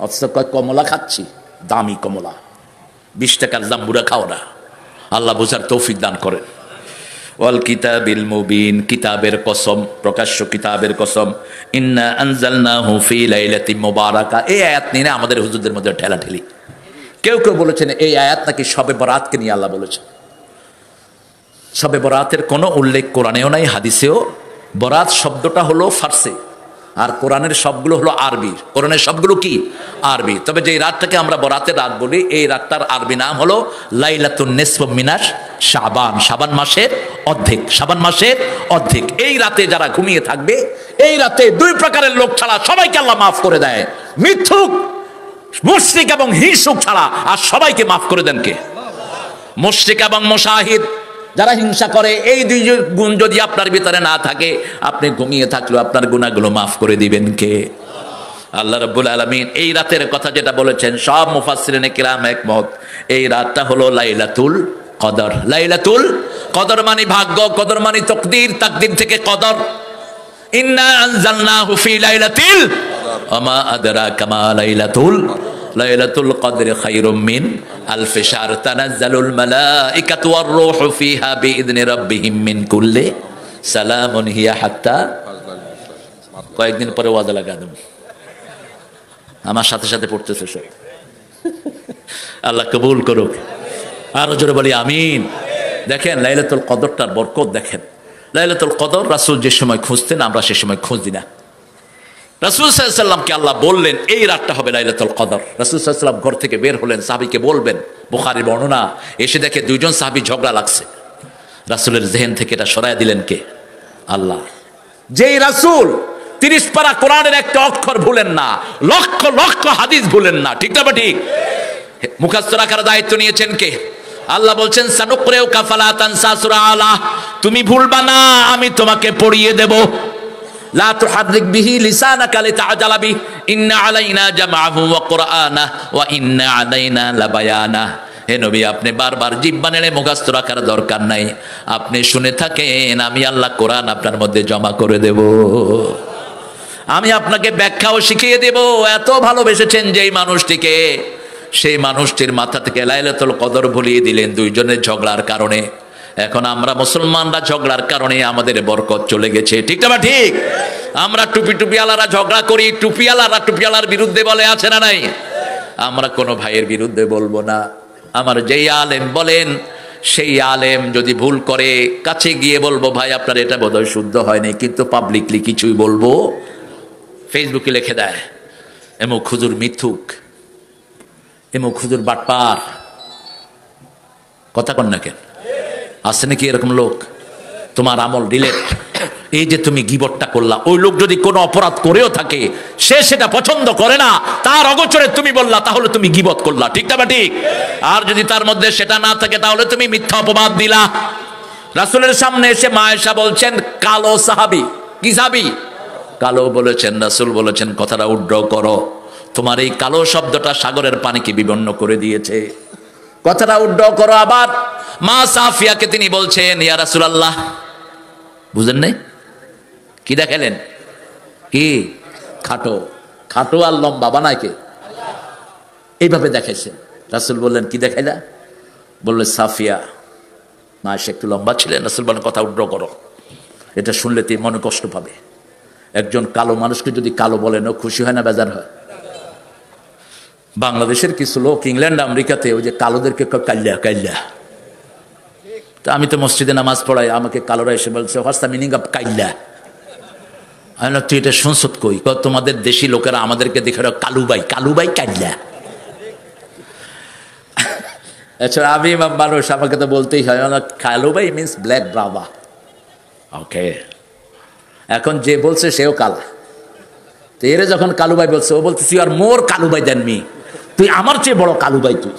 অথচ কমলা খাচ্ছি, দামি কমলা। 20 টাকার জাম্বুরা খাও না। আল্লাহ বুঝার তৌফিক দান করেন। ওয়াল কিতাবিল মুবিন, কিতাবের কসম, প্রকাশ্য কিতাবের কসম। ইন্না আনজালনাহু ফি লাইলাতিন মুবারাকা। এই আয়াত নিয়ে আমাদের হুজুরদের মধ্যে ঠেলাঠেলি। কেউ কেউ বলেছেন এই আয়াত নাকি শবে বরাতকে নিয়ে আল্লাহ বলেছেন। শবে বরাতের কোনো উল্লেখ কোরআনেও নাই, হাদিসেও। বরাত শব্দটা হলো ফার্সি, আর কোরআনের সবগুলো হলো আরবি। কোরআনের সবগুলো কি? আরবি। তবে যে রাতটাকে আমরা বরাতের রাত বলি, এই রাতটার আরবি নাম হলো লাইলাতুন নিসফ মিনাশ শাবান। শাবান মাসের অর্ধেক, শাবান মাসের অর্ধেক। এই রাতে যারা ঘুমিয়ে থাকবে, এই রাতে 2 প্রকারের লোক ছাড়া সবাইকে আল্লাহ মাফ করে দেয়। মিথ্যুক, মুশরিক এবং হিংসুক ছাড়া আর সবাইকে মাফ করে দেন কে? মুশরিক এবং মুশাহিদ। যারা হিংসা করে, এই দুই গুণ যদি আপনার ভিতরে না থাকে, আপনি ঘুমিয়ে থাকলেও আপনার গুনাহগুলো মাফ করে দিবেন কে? আল্লাহ রাব্বুল আলামিন। এই রাতের কথা যেটা বলেছেন সব মুফাসসিরিনে কিরাম একমত, এই রাতটা হলো লাইলাতুল কদর। লাইলাতুল কদর মানে ভাগ্য, কদর মানে তাকদীর, তাকদীর থেকে কদর। ইন্না আনজালনাহু ফি লাইলাতিল ওয়া মা আদরাকা মা লাইলাতুল লাইলাতুল কদর খায়রুম মিন আলফি শাহর তানাজ্জালুল মালাইকাতু ওয়ার রূহু ফিহা বিইذনি রাব্বিহিম মিন কুল্লি সালামুন হিয়া হাত্তা। কয়েকদিন পরে ওয়াদা লাগা দেব, আমার সাথে সাথে পড়তেছে সব। আল্লাহ কবুল করুক, আরো জোরে বলি আমিন। দেখেন লাইলাতুল কদরটার বরকত দেখেন। লাইলাতুল কদর রাসূল যে সময় খুঁজতেন, আমরা সে সময় খুঁজি না। রাসূল সাল্লাল্লাহু আলাইহি ওয়াসাল্লামকে আল্লাহ বললেন এই রাতটা হবে লাইলাতুল কদর। রাসূল সাল্লাল্লাহু আলাইহি ওয়াসাল্লাম ঘর থেকে বের হলেন, সাহাবীকে বলবেন, বুখারীর বর্ণনা, এসে দেখে দুইজন সাহাবী ঝগড়া লাগছে। রাসূলের জেহেন থেকে এটা সরায় দিলেন কে? আল্লাহ। যেই রাসূল 30 পারা কোরআনের একটা অক্ষর ভুলেন না, লক্ষ লক্ষ হাদিস ভুলেন না, ঠিক না বা ঠিক? মুখস্থ রাখার দায়িত্ব নিয়েছেন কে? আল্লাহ বলছেন সানুকরিউকা ফালা তানসা, সূরা আলা, তুমি ভুলবা না, আমি তোমাকে পড়িয়ে দেব। লা তুহাররিক বিহি লিসানাকা লিতাআজালা বিহি, ইন্না আলাইনা জামআহু ওয়া কুরআনাহু ওয়া ইন্না আলাইনা লাবায়ানা। হে নবী, আপনি বারবার জিহ্বা নেড়ে মুখস্থ রাখার দরকার নাই, আপনি শুনে থাকেন, আমি আল্লাহ কোরআন আপনার মধ্যে জমা করে দেব, আমি আপনাকে ব্যাখ্যাও শিখিয়ে দেব। এত ভালোবেসেছেন যেই মানুষটিকে, সেই মানুষটির মাথা থেকে লাইলাতুল কদর ভুলিয়ে দিলেন দুইজনের ঝগড়ার কারণে। এখন আমরা মুসলমানরা ঝগড়ার কারণে আমাদের বরকত চলে গেছে, ঠিক না ঠিক? আমরা টুপিওয়ালারা ঝগড়া করি, টুপিওয়ালার বিরুদ্ধে বলে, আছে না নাই? আমরা কোনো ভাইয়ের বিরুদ্ধে বলবো না। আমার যেই আলেম বলেন, সেই আলেম যদি ভুল করে কাছে গিয়ে বলবো, ভাই আপনার এটা বোধহয় শুদ্ধ হয়নি, কিন্তু পাবলিকলি কিছুই বলবো। ফেসবুকে লিখে দেয় এমুক হুজুর মিথ্যুক, এমুক হুজুর বাটপার, কথা কন না কেন? আছে নাকি এরকম লোক? তোমার আমল ডিলেট। এই যে তুমি গীবতটা করলা, ওই লোক যদি কোনো অপরাধ করেও থাকে, সে সেটা পছন্দ করে না, তার অগোচরে তুমি বললা, তাহলে তুমি গীবত করলা, ঠিক না বা ঠিক? আর যদি তার মধ্যে সেটা না থাকে, তাহলে তুমি মিথ্যা অপবাদ দিলা। রাসূলের সামনে এসে মা আয়েশা বলছেন কালো সাহাবী। কি সাহাবী? কালো বলেছেন। রাসূল বলেছেন কথাটা উড্র করো, তোমার এই কালো শব্দটা সাগরের পানিকে বিবন্ন করে দিয়েছে, কথাটা উড্র করো। আবার মা সাফিয়াকে তিনি বলছেন, ইয়া রাসূলুল্লাহ, বুঝেন নাই? কি দেখালেন? কি খাটো? খাটো আর লম্বা বানায় কে? এইভাবে দেখাইছেন। রাসূল বললেন কি দেখাইলা? বললেন সাফিয়া। মা সে একটু লম্বা ছিলেন। রাসূল বলেন কথা উড্র করো, এটা শুনলে তুই মনে কষ্ট পাবে। একজন কালো মানুষকে যদি কালো বলেন, ও খুশি হয় না বেজার হয়? বাংলাদেশের কিছু লোক ইংল্যান্ড আমেরিকাতে ওই যে কালোদেরকে কাল্লা কাল্লা, তা আমি তো মসজিদে নামাজ পড়াই, আমাকে কালোরা এসে বলছে হোয়াটস দ্য মিনিং অফ কাল্লা। আমি বললাম তুই এটা শুনছত কই? তোমাদের দেশি লোকেরা আমাদেরকে দেখে কালুবাই, কালুবাই কাল্লা। আচ্ছা আমি মানুষ, আমাকে তো বলতেই হয়, কালুবাই মিন্স ব্ল্যাক ব্রাভা। ওকে, এখন যে বলছে সেও কালা, তো এরে যখন কালুবাই বলছে, ও বলতেছি আর মোর কালুবাই দেন মি, তুই আমার চেয়ে বড় কালুবাই তুই।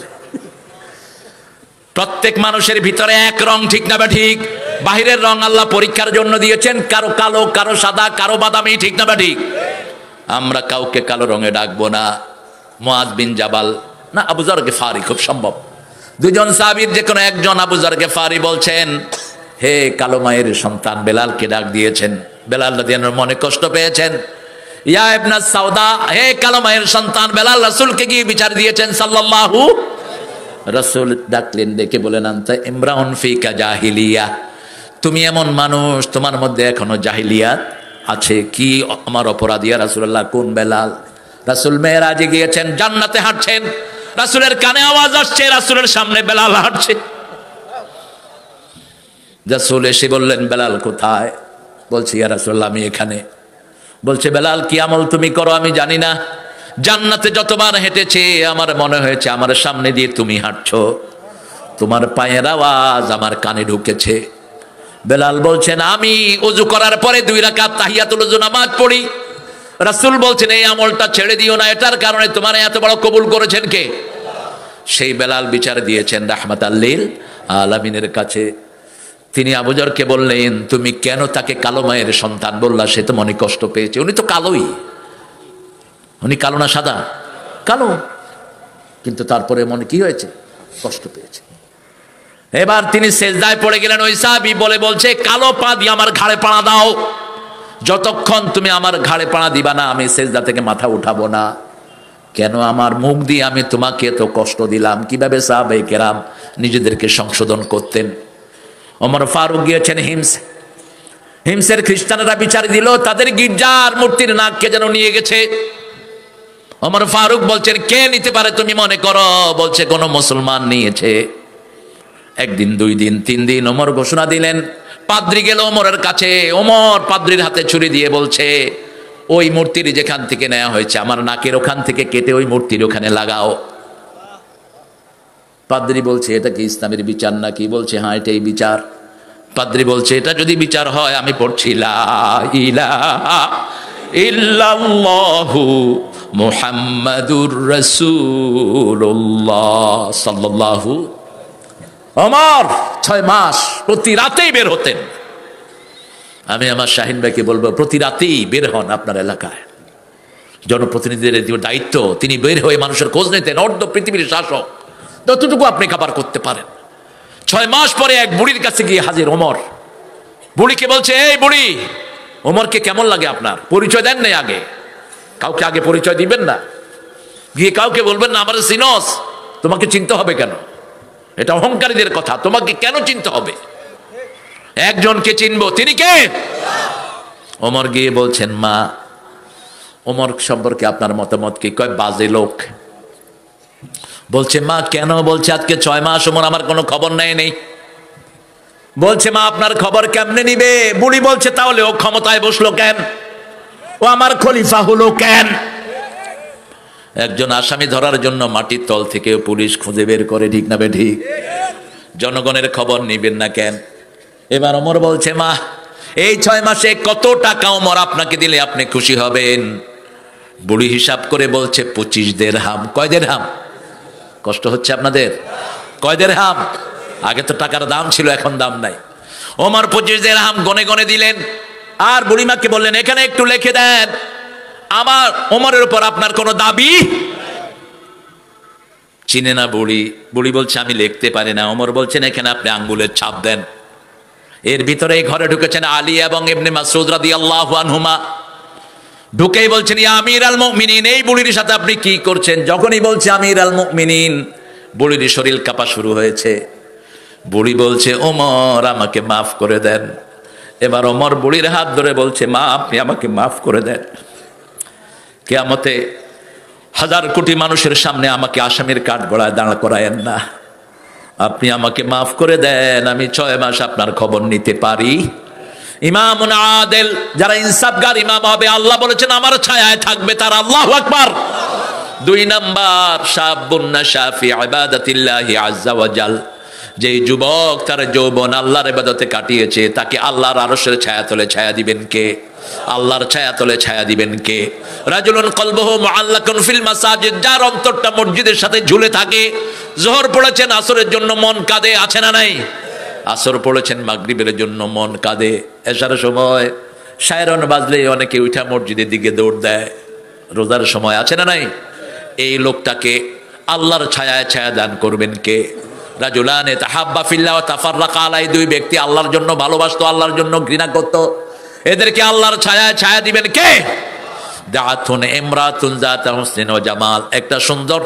প্রত্যেক মানুষের ভিতরে এক রং, ঠিক না বা ঠিক? বাহিরের রং আল্লাহ পরীক্ষার জন্য দিয়েছেন, কারো কালো, কারো সাদা, কারো বাদামি, ঠিক না বা ঠিক? আমরা কাউকে কালো রঙে ডাকবো না। মুআয বিন জাবাল না আবু যর গিফারি, খুব সম্ভব দুজন সাহাবীর যে কোনো একজন আবু যর গিফারি বলছেন, হে কালো মায়ের সন্তান, বেলালকে ডাক দিয়েছেন। বেলাল রাদিয়াল্লাহু আনহু মনে কষ্ট পেয়েছেন। ইয়া ইবনা সাউদা, হে কালো মায়ের সন্তান বেলাল, রাসূলকে গিয়ে বিচার দিয়েছেন সাল্লাল্লাহু। রাসূল ডাকলেন, ডেকে বলেন আনতা ইমরাউন ফিকা জাহিলিয়া, তুমি এমন মানুষ, তোমার মধ্যে এখনো জাহিলিয়াত আছে। কি আমার অপরাধ ইয়া রাসূলুল্লাহ? কোন বেলাল? রাসূল মেরাজে গিয়েছেন, জান্নাতে হাঁটছেন, রাসূলের কানে আওয়াজ আসছে, রাসূলের সামনে বেলাল হাঁটছে। রাসূল এসে বললেন বেলাল কোথায়? বলছে ইয়া রাসূলুল্লাহ আমি এখানে। বলছে বেলাল কি আমল তুমি করো আমি জানি না, জান্নাতে যতবার হেঁটেছে আমার মনে হয়েছে আমার সামনে দিয়ে তুমি হাঁটছো, তোমার পায়ের আওয়াজ আমার কানে ঢুকেছে। বেলাল বলছেন আমি ওযু করার পরে 2 রাকাত তাহিয়াতুল ওযু নামাজ পড়ি। রাসূল বলছেন এই আমলটা ছেড়ে দিও না, এটার কারণে তোমার এত বড় কবুল করেছেন কে? সেই বেলাল বিচার দিয়েছেন রাহমাতাল লিল আলামিনের কাছে। তিনি আবু যরকে বললেন, তুমি কেন তাকে কালো মায়ের সন্তান বললা? সে তো মনে কষ্ট পেয়েছে। উনি তো কালোই। উনি কালো না সাদা? কালো। কিন্তু তারপরে মনে কি হয়েছে? কষ্ট পেয়েছে। এবার তিনি সেজদায় পড়ে গেলেন। ওই সাহাবী বলছে, কালো পা দিয়ে আমার ঘাড়ে পাড়া দাও। যতক্ষণ তুমি আমার ঘাড়ে পাড়া দিবা না, আমি সেজদা থেকে মাথা উঠাবো না। কেন? আমার মুখ দিয়ে আমি তোমাকে তো কষ্ট দিলাম। কিভাবে সাহাবায়ে কেরাম নিজেদেরকে সংশোধন করতেন। ওমর ফারুক গিয়েছেন হিমসের খ্রিস্টানেরা বিচার দিল, তাদের গির্জার মূর্তির নাককে যেন নিয়ে গেছে। ওমর ফারুক বলছেন, কে নিতে পারে তুমি মনে করো? বলছে, কোন মুসলমান নিয়েছে। একদিন, 2 দিন, 3 দিন ওমর ঘোষণা দিলেন। পাদ্রী গেল ওমরের কাছে। ওমর পাদ্রীর হাতে ছুরি দিয়ে বলছে, ওই মূর্তির যেখান থেকে নেওয়া হয়েছে আমার নাকের ওখান থেকে কেটে ওই মূর্তির ওখানে লাগাও। পাদ্রী বলছে, এটা কি ইসলামের বিচার নাকি? বলছে, হ্যাঁ, এটাই বিচার। পাদ্রী বলছে, এটা যদি বিচার হয়, আমি পড়ছি লা ইলাহা ইল্লাল্লাহু মুহাম্মাদুর রাসূলুল্লাহ সাল্লাল্লাহু। ওমর 6 মাস প্রতি রাতেই বের হতেন। আমি আমার শাহিন ভাইকে বলবো, প্রতি রাতেই বের হন আপনার এলাকায়। জনপ্রতিনিধিদের দায়িত্ব, তিনি বের হয়ে মানুষের খোঁজ নিতেন। অর্ধ পৃথিবীর শাসক, যতটুকু আপনি খাবার করতে পারেন। 6 মাস পরে এক বুড়ির কাছে গিয়ে হাজির ওমর। বুড়িকে বলছে, এই বুড়ি, ওমরকে কেমন লাগে আপনার? পরিচয় দেন নাই আগে, কাউকে আগে পরিচয় দিবেন না। গিয়ে কাউকে বলবেন না আমার সিনস। তোমাকে চিনতে হবে কেন? এটা অহংকারীদের কথা। তোমাকে কেন চিনতে হবে? একজনকে চিনবো, তিনি কে? ওমর গিয়ে বলছেন, মা, ওমর সম্পর্কে আপনার মতামত কি? কয়, বাজে লোক। বলছে, মা কেন? বলছে, আজকে 6 মাস ওমর আমার কোনো খবর নেই। বলছে, মা আপনার খবর কেমনে নিবে? বুড়ি বলছে, তাহলে ও ক্ষমতায় বসলো কেন? ও আমার খলিফা হলো কেন? একজন আসামি ধরার জন্য মাটির তল থেকে পুলিশ খুঁজে বের করে, ঠিক না বেঠিক? জনগণের খবর নিবেন না কেন? এবার ওমর বলছে, মা, এই 6 মাসে কত টাকা ওমর আপনাকে দিলে আপনি খুশি হবেন? বুড়ি হিসাব করে বলছে, 25 দিরহাম। কয় দিরহাম? কষ্ট হচ্ছে আপনাদের? কয় দিরহাম? আগে তো টাকার দাম ছিল, এখন দাম নাই। ওমর 25 দিরহাম গনে গনে দিলেন। আর বুড়িমাকে বললেন, এখানে একটু লিখে দেন, আমার ওমরের উপর আপনার কোনো দাবি। চিনে না বুড়ি। বুড়ি বলছে, আমি লিখতে পারি না। ওমর বলছেন, এখানে আপনি আঙ্গুলের ছাপ দেন। এর ভিতরে ঘরে ঢুকেছেন আলী এবং ইবনে মাসউদ রাদিয়াল্লাহু আনহুমা। ঢুকেই বলছেন, ইয়া আমিরাল মুমিনিন, এই বুড়ির সাথে আপনি কি করছেন? যখনই বলছে আমিরাল মুমিনিন, বুড়ির শরীর কাঁপা শুরু হয়েছে। বুড়ি বলছে, ওমর আমাকে মাফ করে দেন। এবার ওমর বুড়ির হাত ধরে বলছে, মা, আপনি আমাকে মাফ করে দেন। কিয়ামতে 1000 কোটি মানুষের সামনে আমাকে আসামির কাঠগড়ায় দাঁড় করায়েন না। আপনি আমাকে মাফ করে দেন, আমি 6 মাস আপনার খবর নিতে পারি। ইমামুন আদিল, যারা ইনসাফগার ইমাম হবে, আল্লাহ বলেছেন আমার ছায়ায় থাকবে তারা। আল্লাহু আকবার। 2 নাম্বার, শাবুন নাশা ফি ইবাদাতিল্লাহি আযজা ওয়া জাল, যেই যুবক তার যৌবন আল্লাহর ইবাদতে কাটিয়েছে, তাকে আল্লাহর আরশের ছায়াতলে ছায়া দিবেন কে? আল্লাহর ছায়াতলে ছায়া দিবেন কে? রাজুলুন কলবুহু মুআল্লাকুন ফিল মাসাজিদ, যার অন্তরটা মসজিদের সাথে ঝুলে থাকে। যোহর পড়েছেন, আসরের জন্য মন কাঁদে, আছে না নাই? আসর পড়েছেন, মাগরিবের জন্য মন কাঁদে। এশার সময় শায়রন বাজলে অনেকে উঠা মসজিদের দিকে দৌড় দেয়। রোজার সময়, আছে না নাই? এই লোকটাকে আল্লাহর ছায়ায় ছায়া দান করবেন কে? রাজুলানে তাহাব্বা ফিল্লাহ ওয়া তাফাররাকা আলাইহি, 2 ব্যক্তি আল্লাহর জন্য ভালোবাসতো, আল্লাহর জন্য ঘৃণা করত, এদেরকে আল্লাহর ছায়ায় ছায়া দিবেন কে? দাআতুন ইমরাতুন যাতা হুসনিন ওয়া জামাল, একটা সুন্দর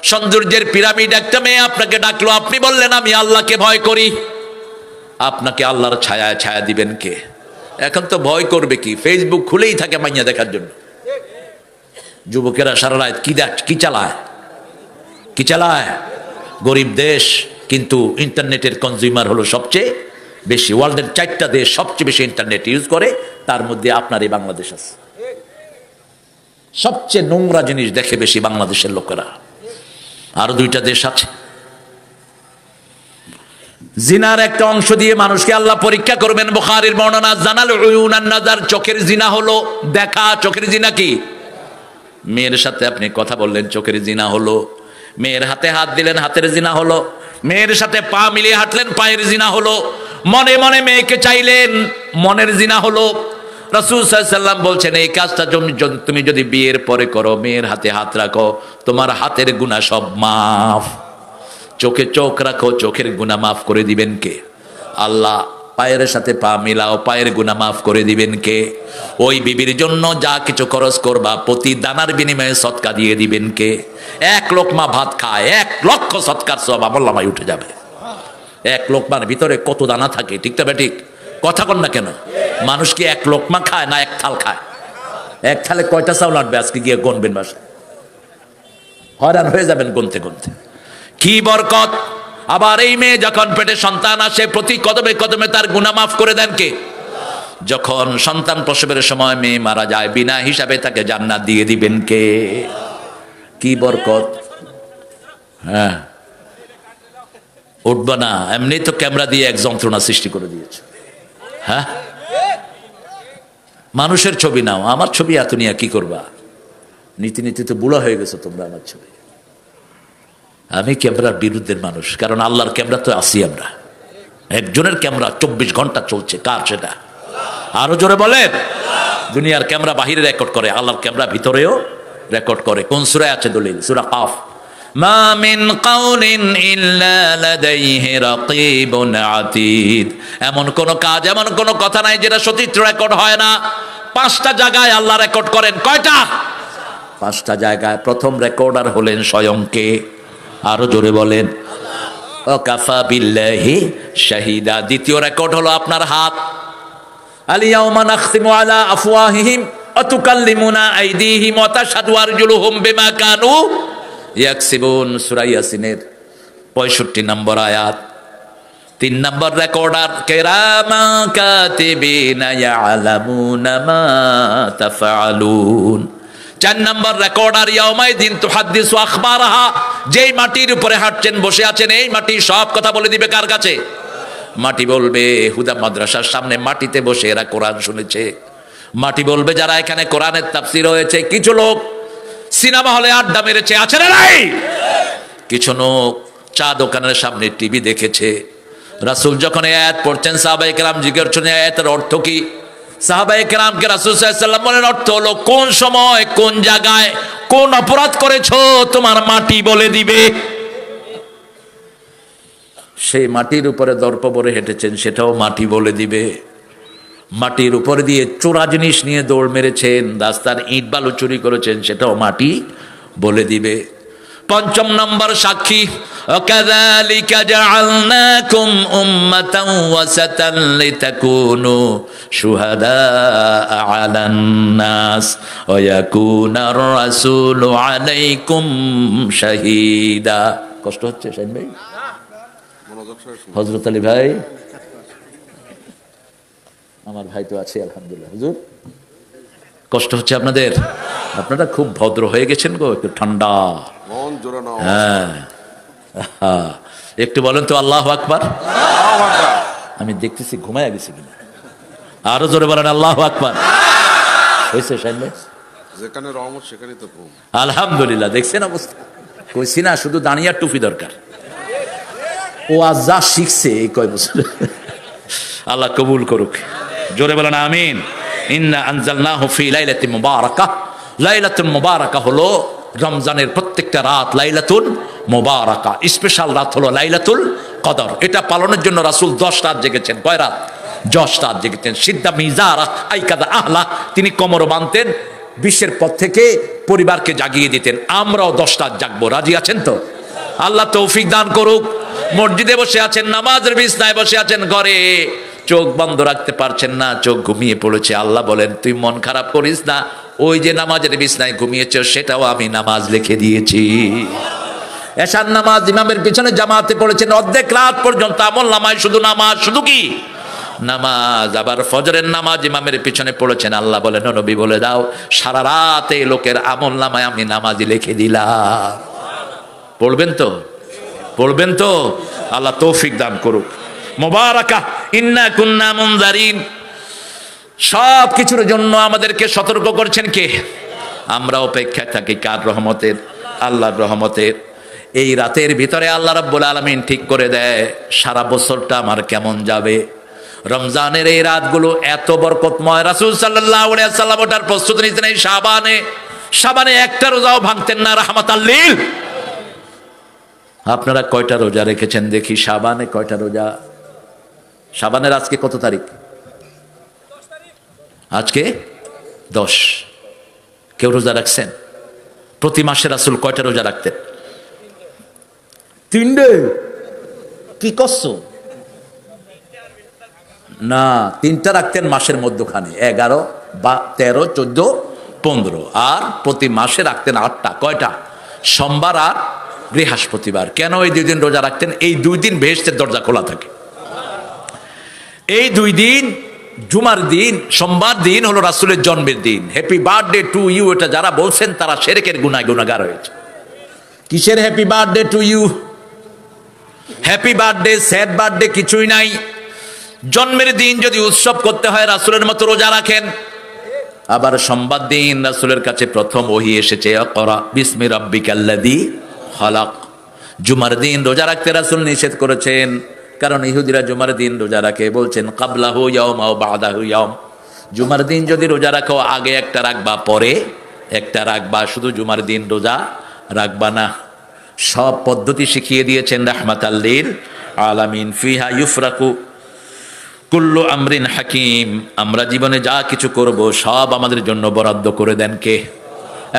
সৌন্দর্যের পিরামিড একটা মেয়ে আপনাকে ডাকলো, আপনি বললেন আমি আল্লাহকে ভয় করি, আপনাকে আল্লাহর ছায়ায় ছায়া দিবেন কে? এখন তো ভয় করবে কি? ফেসবুক খুলেই থাকে মাইয়া দেখার জন্য। যুবকেরা সারা রাত কি চালায়? গরিব দেশ, কিন্তু ইন্টারনেটের কনজিউমার হলো সবচেয়ে বেশি। ওয়ার্ল্ডের 4টা দেশ সবচেয়ে বেশি ইন্টারনেট ইউজ করে, তার মধ্যে আপনার এই বাংলাদেশ আছে। সবচেয়ে নোংরা জিনিস দেখে বেশি বাংলাদেশের লোকেরা। আরো 2টা দেশ আছে। জিনার একটা অংশ দিয়ে মানুষকে আল্লাহ পরীক্ষা করবেন। বুখারীর বর্ণনা, জানাল উয়ুনান নাজার, চোখের জিনা হলো দেখা। চোখের জিনা কি? মেয়ের সাথে আপনি কথা বললেন, চোখের জিনা হলো। মেয়ের হাতে হাত দিলেন, হাতের জিনা হলো। মেয়ের সাথে পা মিলিয়ে হাঁটলেন, পায়ের জিনা হলো। মনে মনে মেয়েকে চাইলেন, মনের জিনা হলো। রাসূল সাল্লাল্লাহু আলাইহি ওয়াসাল্লাম বলছেন এই কাজটা তুমি যদি বিয়ের পরে করো, মেয়ের হাতে হাত রাখো, তোমার হাতের গুনাহ সব মাফ। চোখে চোখ রাখো, চোখের গুনাহ মাফ করে দিবেন কে? আল্লাহ। পায়ের সাথে পা মিলাও, পায়ের গুনাহ মাফ করে দিবেন কে? ওই বিবির জন্য যা কিছু খরচ করবা প্রতি দানার বিনিময়ে সদকা দিয়ে দিবেন কে? এক লোকমা ভাত খায় 1 লক্ষ সদকার সওয়াব আমলনামায় উঠে যাবে। 1 লোকমার ভিতরে কত দানা থাকে, ঠিক না ঠিক? কথা কন না কেন? মানুষ কি 1 লোকমা খায় না 1 থাল খায়? 1 থালে কয়টা চাউল আনবে আজকে গিয়ে গুনবেন, বাসায় হয়রান হয়ে যাবেন গুনতে গুনতে। কি বরকত! আবার এই মেয়ে যখন পেটে সন্তান আসে, প্রতি কদমে কদমে তার গুনাহ মাফ করে দেন কে? যখন সন্তান প্রসবের সময় মেয়ে মারা যায়, বিনা হিসাবে তাকে জান্নাত দিয়ে দিবেন কে? কি বরকত! হ্যাঁ, উঠবা না, এমনি তো ক্যামেরা দিয়ে এক যন্ত্রণা সৃষ্টি করে দিয়েছে। হ্যাঁ, মানুষের ছবি নাও, আমার ছবি এত নিয়ে কি করবা? নীতি নীতি তো বুড়া হয়ে গেছো তোমরা আমার ছবি। আমি ক্যামেরার বিরুদ্ধের মানুষ, কারণ আল্লাহর ক্যামেরা তো আসি আমরা। একজনের ক্যামেরা 24 ঘন্টা চলছে, কার সেটা? আরো জোরে বলেন। দুনিয়ার ক্যামেরা বাহিরে রেকর্ড করে, আল্লাহর ক্যামেরা ভিতরেও রেকর্ড করে। কোন সূরায় আছে দলিল? সূরা কাফ। মা মিন কাউলিন ইল্লা লাদাইহি রাকিবুন আতীদ। এমন কোন কাজ, এমন কোন কথা নাই যেটা সচিত্র রেকর্ড হয় না। 5টা জায়গায় আল্লাহ রেকর্ড করেন। কয়টা? 5টা জায়গায়। প্রথম রেকর্ডার হলেন স্বয়ং কে? আরো জোরে বলেন। ওয়াকাফা বিল্লাহি শাহিদা। দ্বিতীয় রেকর্ড হলো আপনার হাত। আল ইয়াউমা নাখতিমু আলা আফওয়াহিহিম ওয়া তুকাল্লিমুনা আইদিহিম ওয়া তাশহাদু আরজুলুহুম বিমা কানু ইয়াকসিবুন। সূরা ইয়াসিনের 65 নম্বর আয়াত। 3 নম্বর রেকর্ডার কিরামা কাতিবিনা ইয়ালামুনা মা তাফআলুন। 4 নম্বর রেকর্ডার ইয়াউমাইদিন তুহাদ্দিসু আখবারাহা। যেই মাটির উপরে হাঁটছেন, বসে আছেন, এই মাটি সব কথা বলে দিবে কার কাছে? মাটি বলবে হুদা মাদ্রাসার সামনে মাটিতে বসে এরা কোরআন শুনেছে। মাটি বলবে যারা এখানে কোরআনের তাফসীর হয়েছে। কিছু লোক সিনেমা হলে আড্ডা মেরেছে, আছে না নাই? কিছু লোক চা দোকানের সামনে টিভি দেখেছে। রাসূল যখন এই আয়াত পড়ছেন, সাহাবায়ে কেরাম জিজ্ঞেস করছেন এই আয়াতের অর্থ কি? সাহাবায়ে কেরামকে রাসূল সাল্লাল্লাহু আলাইহি ওয়াসাল্লাম বলেন, অর্থ হলো কোন সময়, কোন জায়গায়, কোন অপরাধ করেছো তোমার মাটি বলে দিবে। সেই মাটির উপরে দর্প ভরে হেঁটেছেন, সেটাও মাটি বলে দিবে। মাটির উপরে দিয়ে চোরা জিনিস নিয়ে দৌড় মেরেছেন, রাস্তার ইট বালু চুরি করেছেন, সেটাও মাটি বলে দিবে। 5 নম্বর সাক্ষী, ওয়াকাযালিকা জাআলনাকুম উম্মাতান ওয়াসাতান লিতাকুনু শুহাদা আলান নাস ওয়া ইয়াকুনার রাসূলু আলাইকুম শাহীদা। কষ্ট হচ্ছে শাহিন ভাই? হযরত আলী ভাই, আমার ভাই তো আছে আলহামদুলিল্লাহ। হুজুর, কষ্ট হচ্ছে আপনাদের? আপনারা খুব ভদ্র হয়ে গেছেন গো, একটু ঠান্ডা। হ্যাঁ, একটু বলেন তো আল্লাহু আকবার। আমি দেখতেছি ঘুমায় গেছি কিনা, আরো জোরে বলেন আল্লাহু আকবার। হয়েছে শাহিন ভাই? যেখানে রহমত সেখানে তো ঘুম। আলহামদুলিল্লাহ। দেখছেন অবস্থা? কইছি না শুধু দাঁড়িয়ে টুপি দরকার। ও আজ যা শিখছে এই কয় বছর, আল্লাহ কবুল করুক। জোরে বলেন আমিন। ইন্না আনজালনাহু ফি লাইলাতিন মুবারাকাহ। লাইলাতুল মুবারাকা হলো রমজানের প্রত্যেকটা রাত লাইলাতুল মুবারাকা। স্পেশাল রাত হলো লাইলাতুল কদর। এটা পালনের জন্য রাসূল 10 রাত জেগেছেন। কয় রাত? 10 রাত জেগেছেন। সিদ্ধা মিজারা আইকাদা আহলা, তিনি কোমর বাঁধতেন, বিশ্বের পর থেকে পরিবারকে জাগিয়ে দিতেন। আমরাও 10 রাত জাগবো, রাজি আছেন তো? আল্লাহ তৌফিক দান করুক। মসজিদে বসে আছেন, নামাজের বিছনায় বসে আছেন, ঘরে চোখ বন্ধ রাখতে পারছেন না, চোখ ঘুমিয়ে পড়েছে। আল্লাহ বলেন তুই মন খারাপ করিস না, ওই যে নামাজের বিছনায় ঘুমিয়েছ সেটাও আমি নামাজ লিখে দিয়েছি। এশার নামাজ ইমামের পিছনে জামাতে পড়েছেন, অর্ধেক রাত পর্যন্ত আমল নামায় শুধু নামাজ, শুধু কি নামাজ। আবার ফজরের নামাজ ইমামের পিছনে পড়েছেন, আল্লাহ বলেন ও নবী বলে দাও সারা রাত এই লোকের আমল নামায় আমি নামাজি লিখে দিলাম। পড়বেন তো? পড়বেন তো? আল্লাহ তৌফিক দান করুক। মুবারাকা ইন্না কুন্না মুনজারিন। সব কিছুর জন্য আমাদেরকে সতর্ক করছেন কে? আমরা অপেক্ষায় থাকি কার রহমতের? আল্লাহর রহমতের। এই রাতের ভিতরে আল্লাহ রাব্বুল আলামিন ঠিক করে দেয় সারা বছরটা আমার কেমন যাবে। রমজানের এই রাতগুলো এত বরকতময়, রাসূল সাল্লাল্লাহু আলাইহি ওয়াসাল্লাম ওটার প্রস্তুতি নিতেন এই শাবানে একটা রোজাও ভাঙতেন না রাহমাতাল লিল। আপনারা কয়টা রোজা রেখেছেন দেখি? শাবানে কয়টা রোজা? শাবানের আজকে কত তারিখ? আজকে 10। কেউ রোজা রাখছেন? প্রতি মাসে রাসূল কয়টা রোজা রাখতেন? 3 কি করছো না? 3টা রাখতেন মাসের মধ্যখানে, 11, 13, 14, 15। আর প্রতি মাসে রাখতেন 8টা। কয়টা? সোমবার আর বৃহস্পতিবার। কেন এই 2 দিন রোজা রাখতেন? এই 2 দিন বেহেশতের দরজা খোলা থাকে। এই 2 দিন, জুমার দিন, সোমবার দিন হলো রাসূলের জন্মের দিন। হ্যাপি বার্থডে টু ইউ, এটা যারা বলছেন তারা শিরকের গুনাহগার হয়েছে। কিসের happy birthday to you? Happy birthday, sad birthday কিছুই নাই। জন্মের দিন যদি উৎসব করতে হয় রাসূলের মতো রোজা রাখেন। আবার সোমবার দিন রাসূলের কাছে প্রথম ওহী এসেছে, ইকরা বিসমি রাব্বিকাল্লাযী খালাক। জুমার দিন রোজা রাখতে রাসূল নিষেধ করেছেন, কারণ ইহুদিরা জুমার দিন রোজা রাখে, বলছেন ক্বাবলাহু ইয়াওম আও বা'দাহু ইয়াওম। জুমার দিন যদি রোজা রাখো আগে একটা রাখবা, পরে একটা রাখবা, শুধু জুমার দিন রোজা রাখবা না। সব পদ্ধতি শিখিয়ে দিয়েছেন রাহমাতাল লিল আলামিন। ফিহা ইউফরাকু কুল্লু আমরিন হাকিম। আমরা জীবনে যা কিছু করব সব আমাদের জন্য বরাদ্দ করে দেন কে?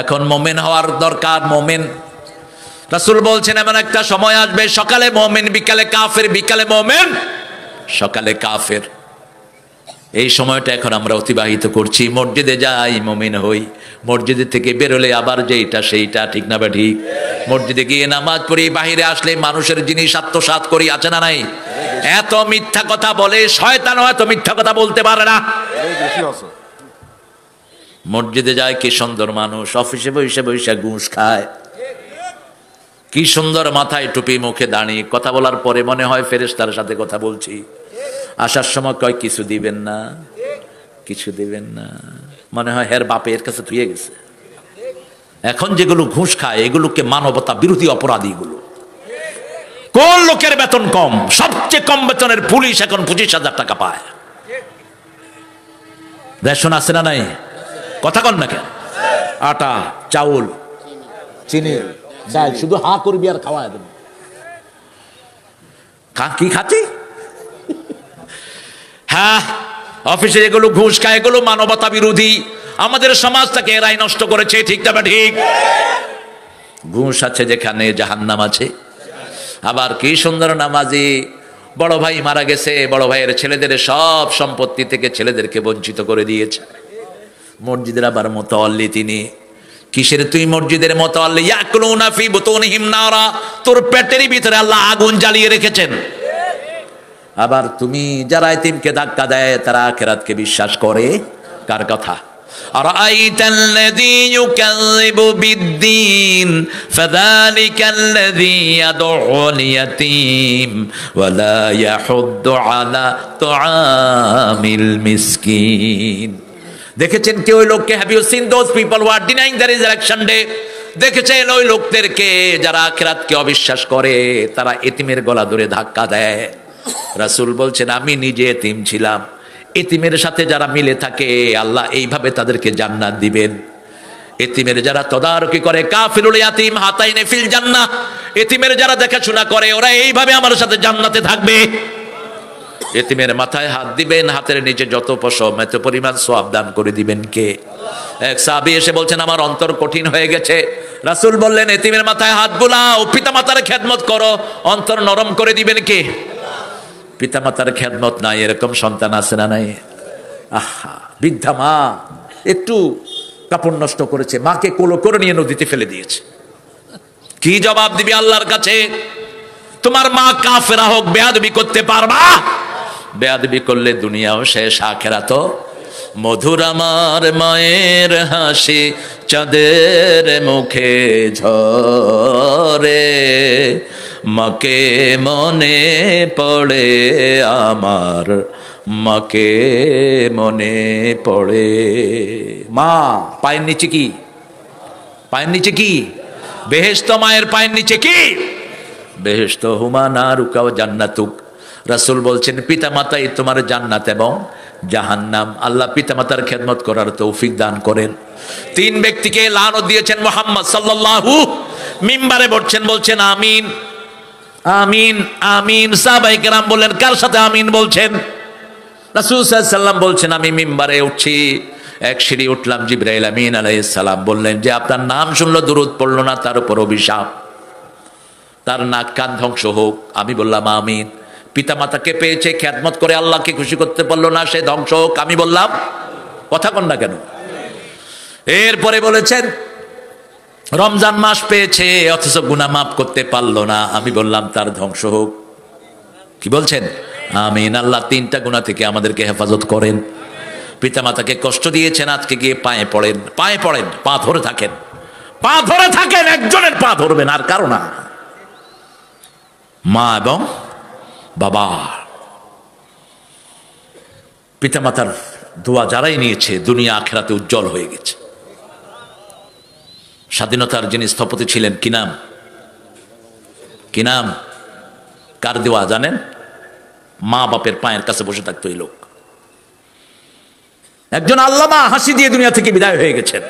এখন মুমিন হওয়ার দরকার। মুমিন, রাসূল বলছেন এমন একটা সময় আসবে সকালে মুমিন, বিকালে কাফের, বিকালে মুমিন, সকালে কাফের। এই সময়টা এখন আমরা অতিবাহিত করছি। মসজিদে যাই মুমিন হই, মসজিদে থেকে বেরোলে আবার যেইটা সেইটা, ঠিক না বা ঠিক? মসজিদে গিয়ে নামাজ পড়ি, বাহিরে আসলে মানুষের জিনিস আত্মসাৎ করি, আছে না নাই? এত মিথ্যা কথা বলে, শয়তানও এত মিথ্যা কথা বলতে পারে না। মসজিদে যায় কি সুন্দর মানুষ, অফিসে বসে বসে ঘুষ খায়, কি সুন্দর মাথায় টুপি, মুখে দাঁড়িয়ে কথা বলার পরে মনে হয় ফেরেশতার সাথে কথা বলছি। আসার সময় কয় কিছু দিবেন না, কিছু দিবেন না, মনে হয় হের বাপে এর কাছে ধুয়ে গেছে। এখন যেগুলো ঘুষ খায় এগুলোকে মানবতা বিরোধী অপরাধী। এগুলো কোন লোকের বেতন কম? সবচেয়ে কম বেতনের পুলিশ এখন 25,000 টাকা পায়। রেশন আছে না নাই? কথা কন না কেন? আটা, চাউল, চিনি, ডাল, শুধু হা করবি আর খাওয়ায় দেবে। কি খাচ্ছি? হ্যাঁ, অফিসে এগুলো ঘুষ খায়, এগুলো মানবতা বিরোধী। আমাদের সমাজটাকে এরাই নষ্ট করেছে, ঠিক না ঠিক? ঘুষ আছে যেখানে জাহান্নাম আছে। আবার কি সুন্দর নামাজি, বড় ভাই মারা গেছে, বড় ভাইয়ের ছেলেদের সব সম্পত্তি থেকে ছেলেদেরকে বঞ্চিত করে দিয়েছে। মসজিদের আবার মুতাওয়াল্লি তিনি। কিসের তুই মসজিদের মুতাওয়াল্লি? ইয়াকুলুনা ফি বুতুনিহিম নারা, তোর পেটের ভিতরে আল্লাহ আগুন জ্বালিয়ে রেখেছেন। আবার তুমি যারা এতিমকে ধাক্কা দেয় তারা আখিরাতকে বিশ্বাস করে। কার কথা? আরাআইতাল্লাযী ইউকাযযিবু বিদ্দীন ফাযালিকাল্লাযী ইয়াদউল ইয়াতীম ওয়া লা ইয়াহুদ্দু আলা তুআমিল মিসকিন। দেখেছেন কি ওই লোককে? Have you seen those people who are denying the resurrection day? দেখেছেন ওই লোকদেরকে যারা আখিরাতকে অবিশ্বাস করে, তারা এতিমের গলা ধরে ধাক্কা দেয়। রাসূল বলছেন আমি নিজে এতিম ছিলাম, এতিমের সাথে যারা মিলে থাকে আল্লাহ এইভাবে তাদেরকে জান্নাত দিবেন। এতিমের যারা তদারকি করে, কাফিলুল ইয়াতীম হাতাইনে ফিল জান্নাহ, এতিমের যারা দেখাশোনা করে ওরা এইভাবে আমার সাথে জান্নাতে থাকবে। এতিমের মাথায় হাত দিবেন, হাতের নিচে যত পশম এত পরিমাণ সওয়াব দান করে দিবেন কে? এক সাহাবী এসে বলছেন আমার অন্তর কঠিন হয়ে গেছে। রাসূল বললেন এতিমের মাথায় হাত বুলাও, পিতামাতার খেদমত করো, অন্তর নরম করে দিবেন কে? পিতামাতার খেদমত নাই এরকম সন্তান আছে না নাই? আহা, বৃদ্ধা মা একটু কাপড় নষ্ট করেছে, মাকে কোলো করে নিয়ে নদীতে ফেলে দিয়েছে। কি জবাব দিবি আল্লাহর কাছে? তোমার মা কাফেরা হোক, বেয়াদবি করতে পারবা? বেয়াদবি করলে দুনিয়াও শেষ, আখিরাতও। মধুর আমার মায়ের হাসি চাঁদের মুখে ঝরে, মাকে মনে পড়ে আমার, মাকে মনে পড়ে। মা পায়ের নিচে কি? পায়ের নিচে কি? বেহেশত। মায়ের পায়ের নিচে কি? বেহেশত। হুমা নারুকা ওয়া জান্নাতুক। রাসূল বলছেন পিতামাতাই তোমার জান্নাত এবং জাহান্নাম। আল্লাহ পিতামাতার খেদমত করার তৌফিক দান করেন। 3 ব্যক্তিকে লানত দিয়েছেন মুহাম্মদ সাল্লাল্লাহু, মিম্বারে বলছেন আমিন আমিন আমিন। সাহাবায়ে কেরাম বললেন কার সাথে আমিন বলছেন? রাসূল সাল্লাল্লাহু আলাইহি ওয়াসাল্লাম বলছেন আমি মিম্বারে উঠছি, এক সিঁড়ি উঠলাম, জিবরাইল আমিন আলাইহিস সালাম বললেন যে আপনার নাম শুনলো দুরূদ পড়লো না, তার উপর অভিশাপ, তার নাক কান ধ্বংস হোক। আমি বললাম আমিন। পিতামাতাকে পেয়েছে, খেদমত করে আল্লাহকে খুশি করতে পারলো না, সে ধ্বংস হোক। আমি বললাম কথা কন না কেন? এরপরে বলেছেন রমজান মাস পেয়েছে অথচ গুনাহ মাফ করতে পারলো না, আমি বললাম তার ধ্বংস হোক। কি বলছেন? আমিন। আল্লাহ 3টা গুনাহ থেকে আমাদেরকে হেফাজত করেন। পিতামাতাকে কষ্ট দিয়েছেন, আজকে গিয়ে পায়ে পড়েন, পায়ে পড়েন, পা ধরে থাকেন, পা ধরে থাকেন, একজনের পা ধরবেন আর কারো না। মা এবং বাবা, পিতামাতার দোয়া যারাই নিয়েছে দুনিয়া আখিরাতে উজ্জ্বল হয়ে গেছে। স্বাধীনতার যিনি স্থপতি ছিলেন, কি নাম? কি নাম? কার দোয়া জানেন? মা বাপের পায়ের কাছে বসে থাকতো এই লোক। একজন আল্লামা হাসি দিয়ে দুনিয়া থেকে বিদায় হয়ে গেছেন।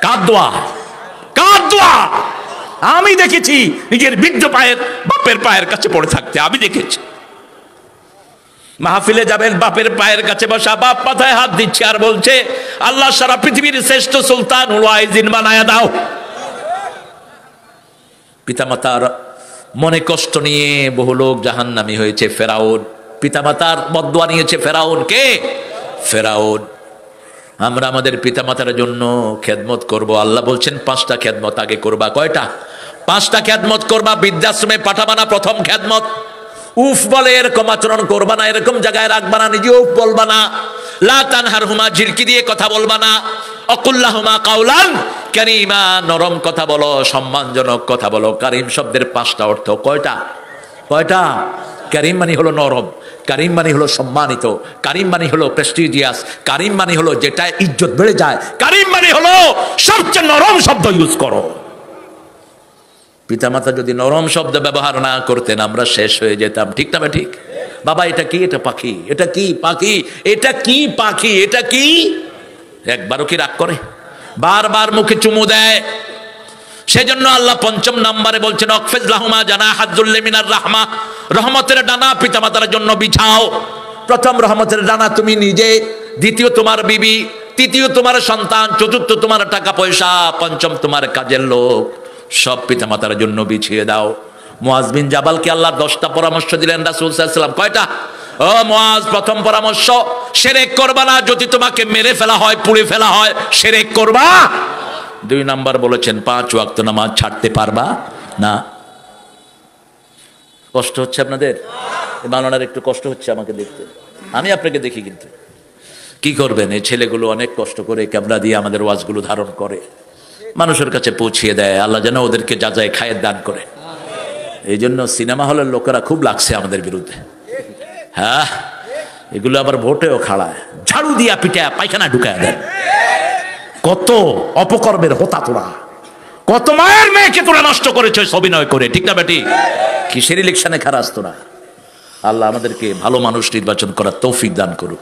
কার দোয়া? কার দোয়া? আমি দেখেছি নিজের বৃদ্ধ পায়ের বাপের পায়ের কাছে পড়ে থাকতে, আমি দেখেছি। মাহফিলে যাবেন, বাপের পায়ের কাছে বসা, বাপ মাথায় হাত দিচ্ছে আর বলছে আল্লাহ সারা পৃথিবীর শ্রেষ্ঠ সুলতান ওয়াইজিন বানায়া দাও। পিতামাতার মনে কষ্ট নিয়ে বহু লোক জাহান্নামী হয়েছে। ফেরাউন পিতামাতার বদদোয়া নিয়েছে। ফেরাউন কে? ফেরাউন। আমরা আমাদের পিতামাতার জন্য খেদমত করব। আল্লাহ বলছেন 5টা খেদমত আগে করবা। কয়টা? 5টা খেদমত করবা। বৃদ্ধাশ্রমে পাঠাবা না, প্রথম খেদমত। উফ বলে এরকম আচরণ করবা না, এরকম জায়গায় রাখবা না, নিজে উফ বলবা না। লা তানহারহুমা, ঝিরকি দিয়ে কথা বলবা না। অকুল্লাহুমা কাউলান কারীমা, নরম কথা বলো, সম্মানজনক কথা বলো। কারীম শব্দের 5টা অর্থ। কয়টা? কয়টা? কারীম মানে হলো নরম, কারীম মানে হলো সম্মানিত, কারীম মানে হলো প্রেস্টিজিয়াস, কারীম মানে হলো যেটা ইজ্জত বেড়ে যায়, কারীম মানে হলো সবচেয়ে নরম শব্দ ইউজ করো। পিতামাতা যদি নরম শব্দ ব্যবহার না করতেন আমরা শেষ হয়ে যেতাম। ঠিক না? ঠিক। বাবা এটা কি? এটা পাখি। এটা কি? পাখি। এটা কি? পাখি। এটা কি? একবারও কি রাগ করে? বারবার মুখে চুমু দেয়। সেজন্য আল্লাহ 5ম নম্বরে বলছেন অকফিজ লাহুমা জানাহাযুল্লি মিনার রাহমা, রহমতের ডানা পিতামাতার জন্য বিছাও। প্রথম রহমতের ডানা তুমি নিজে, দ্বিতীয় তোমার বিবি, তৃতীয় তোমার সন্তান, চতুর্থ তোমার টাকা পয়সা, 5ম তোমার কাজের লোক, সব পিতামাতার জন্য বিছিয়ে দাও। মুআজ বিন জাবালকে আল্লাহ 10টা পরামর্শ দিলেন রাসূল সাল্লাল্লাহু আলাইহি ওয়াসাল্লাম। কয়টা? ও মুআজ, প্রথম পরামর্শ শিরক করবা না। যদি তোমাকে মেরে ফেলা হয়, পুড়ে ফেলা হয়, শিরক করবা। 2 নাম্বার বলেছেন 5 ওয়াক্ত নামাজ ছাড়তে পারবা না। কষ্ট হচ্ছে আপনাদের? মাওলানার একটু কষ্ট হচ্ছে আমাকে দেখতে, আমি আপনাকে দেখি। কিন্তু কি করবেন, এই ছেলেগুলো অনেক কষ্ট করে ক্যামেরা দিয়ে আমাদের ওয়াজগুলো ধারণ করে, মানুষের কাছে পৌঁছিয়ে দেয়। আল্লাহ যেন ওদেরকে যা যায় খায়ের দান করে। এই জন্য সিনেমা হলের লোকেরা খুব লাগছে আমাদের বিরুদ্ধে। হ্যাঁ, এগুলো আবার ভোটেও খাড়ায়, ঝাড়ু দিয়া পিঠা পায়খানা ঢুকায় দেন। কত অপকর্মের হোতা তোরা, কত মায়ের মেয়েকে তোরা নষ্ট করেছে অভিনয় করে। ঠিক না বেটি? কিসের ইলেকশনে খারাস তোরা? আল্লাহ আমাদেরকে ভালো মানুষ নির্বাচন করার তৌফিক দান করুক।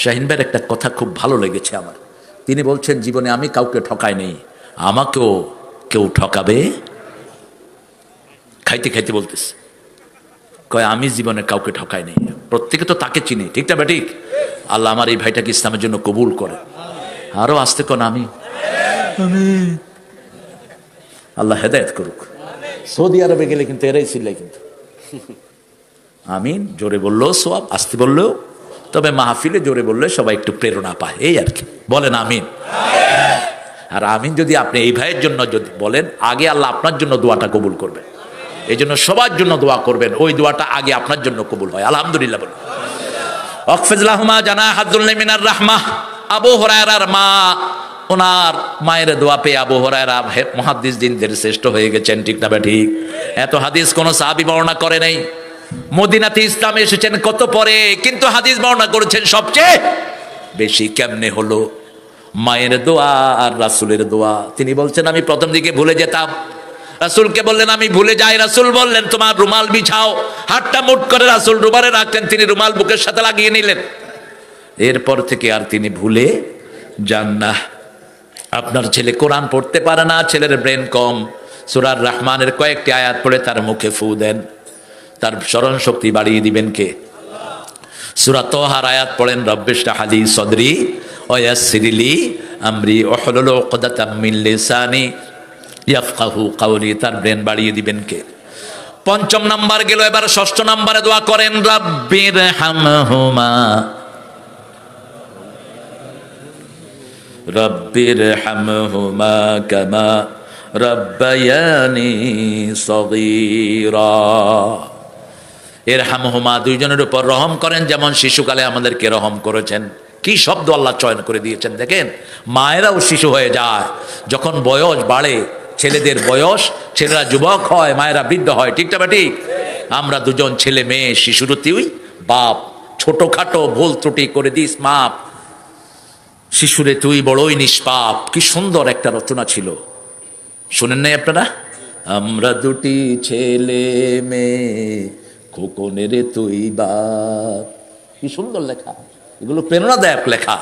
শাহিন ভাইয়ের একটা কথা খুব ভালো লেগেছে আমার। তিনি বলছেন জীবনে আমি কাউকে ঠকাই নেই, আমাকেও কেউ ঠকাবে। খাইতে খাইতে বলতেছে, কয় আমি জীবনে কাউকে ঠকাই নেই, প্রত্যেকে তো তাকে চিনি। ঠিক না বেটি? আল্লাহ আমার এই ভাইটাকে ইসলামের জন্য কবুল করে। আরো আসতে কোন আমি আল্লাহ হেদায়েত করুক। সৌদি আরবে গেলে কিন্তু এরাই ছিল, কিন্তু আমিন জোরে বললেও সওয়াব, আসতে বললেও। তবে মাহফিলে জোরে বললে সবাই একটু প্রেরণা পায়, এই আর কি। বলেন আমিন। আর আমিন যদি আপনি এই ভাইয়ের জন্য যদি বলেন, আগে আল্লাহ আপনার জন্য দোয়াটা কবুল করবেন। এই জন্য সবার জন্য দোয়া করবেন, ওই দোয়াটা আগে আপনার জন্য কবুল হয়। আলহামদুলিল্লাহ বলুন। ওয়াকফিজ লাহুমা জানাহাযুল্লি মিনার রাহমাহ। আবু হুরায়রার মা, ওনার মায়ের দোয়া পেয়ে আবু হুরায়রা মুহাদ্দিস দিনদের শ্রেষ্ঠ হয়ে গেছেন। ঠিক না ঠিক? এত হাদিস কোন সাহাবী বর্ণনা করে নাই। মদিনাতে ইসলামে এসেছেন কত পরে, কিন্তু হাদিস বর্ণনা করেছেন সবচেয়ে বেশি। কেমনে হলো? মায়ের দোয়া আর রাসূলের দোয়া। তিনি বলছেন আমি প্রথম দিকে ভুলে যেতাম, রাসূলকে বললেন আমি ভুলে যাই। রাসূল বললেন তোমার রুমাল বিছাও। হাতটা মুঠ করে রাসূল রুমালে রাখলেন, তিনি রুমাল বুকের সাথে লাগিয়ে নিলেন। এরপর থেকে আর তিনি ভুলে যান না। আপনার ছেলে কোরআন পড়তে পারে না, ছেলের ব্রেন কম, সূরা রহমানের কয়েকটি আয়াত পড়ে তার মুখে ফু দেন, তার স্মরণ শক্তি বাড়িয়ে দিবেন কে? সূরা তাহার আয়াত পড়েন, রব্বিশরাহ লি সদরি ওয়া ইয়াসসির লি আমরি ওয়াহলুল উকদাতাম মিন লিসানি ইয়াফকাহু কাওলি, তার ব্রেন বাড়িয়ে দিবেন কে? পঞ্চম নাম্বার গেল, এবার ষষ্ঠ নাম্বারে দোয়া করেন, রাব্বির হামহুমা রব্বির হামহুমা কামা রব্বায়ানি সগীরা। ইরহামহুমা, দুইজনের উপর রহম করেন যেমন শিশুকালে আমাদেরকে রহম করেছেন। কি শব্দ আল্লাহ চয়ন করে দিয়েছেন দেখেন। মায়েরাও শিশু হয়ে যায়, যখন বয়স বাড়ে, ছেলেদের বয়স, ছেলেরা যুবক হয়, মায়েরা বৃদ্ধ হয়, ঠিক না ঠিক? আমরা দুজন ছেলে মেয়ে শিশুর তুই বাপ, ছোটখাটো ভুল ত্রুটি করে দিস মাপ, শিশুরে তুই বড়ই নিষ্পাপ। কি সুন্দর একটা রচনা ছিল, শুনেন নাই আপনারা? আমরা দুটি ছেলে মেয়ে, খোকনের তুই বাপ। কি সুন্দর লেখা, এগুলো প্রেরণাদায়ক লেখা।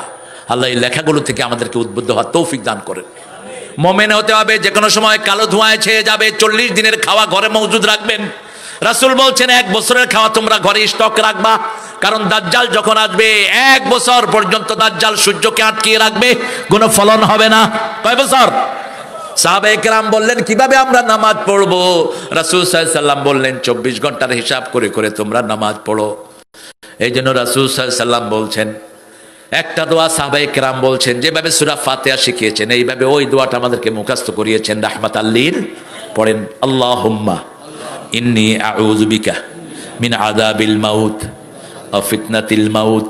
আল্লাহ এই লেখাগুলো থেকে আমাদেরকে উদ্বুদ্ধ হওয়ার তৌফিক দান করেন। মোমেন হতে হবে, যে কোনো সময় কালো ধোঁয়ায় ছেয়ে যাবে। 40 দিনের খাওয়া ঘরে মজুদ রাখবেন। রাসূল বলছেন 1 বছরের খাওয়া তোমরা ঘরে স্টক রাখবা, কারণ দাজ্জাল যখন আসবে 1 বছর পর্যন্ত দাজ্জাল সূর্যকে আটকিয়ে রাখবে, কোনো ফলন হবে না। কয় বছর? সাহাবায়ে কেরাম বললেন কিভাবে আমরা নামাজ পড়বো? রাসূল সাল্লাল্লাহু আলাইহি সাল্লাম বললেন 24 ঘন্টার হিসাব করে করে তোমরা নামাজ পড়ো। এই জন্য রাসূল সাল্লাল্লাহু আলাইহি সাল্লাম বলছেন একটা দোয়া, সাহাবায়ে কেরাম বলছেন যেভাবে সূরা ফাতিহা শিখিয়েছেন এইভাবে ওই দোয়াটা আমাদেরকে মুখস্থ করিয়েছেন। রাহমাতাল লিল পড়েন, আল্লাহুম্মা ইন্নী আউযু বিকা মিন আযাবিল মাউত ওয়া ফিতনাতিল মাউত,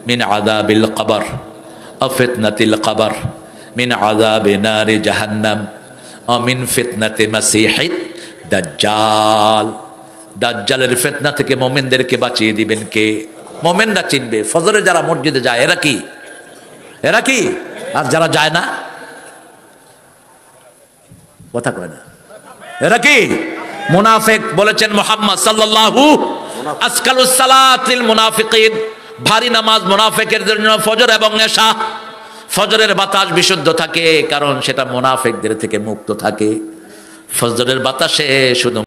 মিন আযাবিল কবর ওয়া ফিতনাতিল কবর, মিন আযাবি নারি জাহান্নাম ওয়া মিন ফিতনাতি মাসিহিদ দাজ্জাল। দাজ্জালের ফিতনা থেকে মুমিনদেরকে বাঁচিয়ে দিবেন কে? মুমিনরা চিনবে। ফজরে যারা মসজিদে যায় এরা কি? এরা কি? আর যারা যায় না, কথা কয় না, এরা কি? মুনাফিক। বলেছেন মুহাম্মদ সাল্লাল্লাহু আসকালুস সালাতিল মুনাফিকিন, ভারী নামাজ মুনাফিকের জন্য ফজর এবং এশা। ফজরের বাতাস বিশুদ্ধ থাকে, কারণ সেটা মুনাফিকদের থেকে মুক্ত থাকে। ফজরের বাতাসে শুধু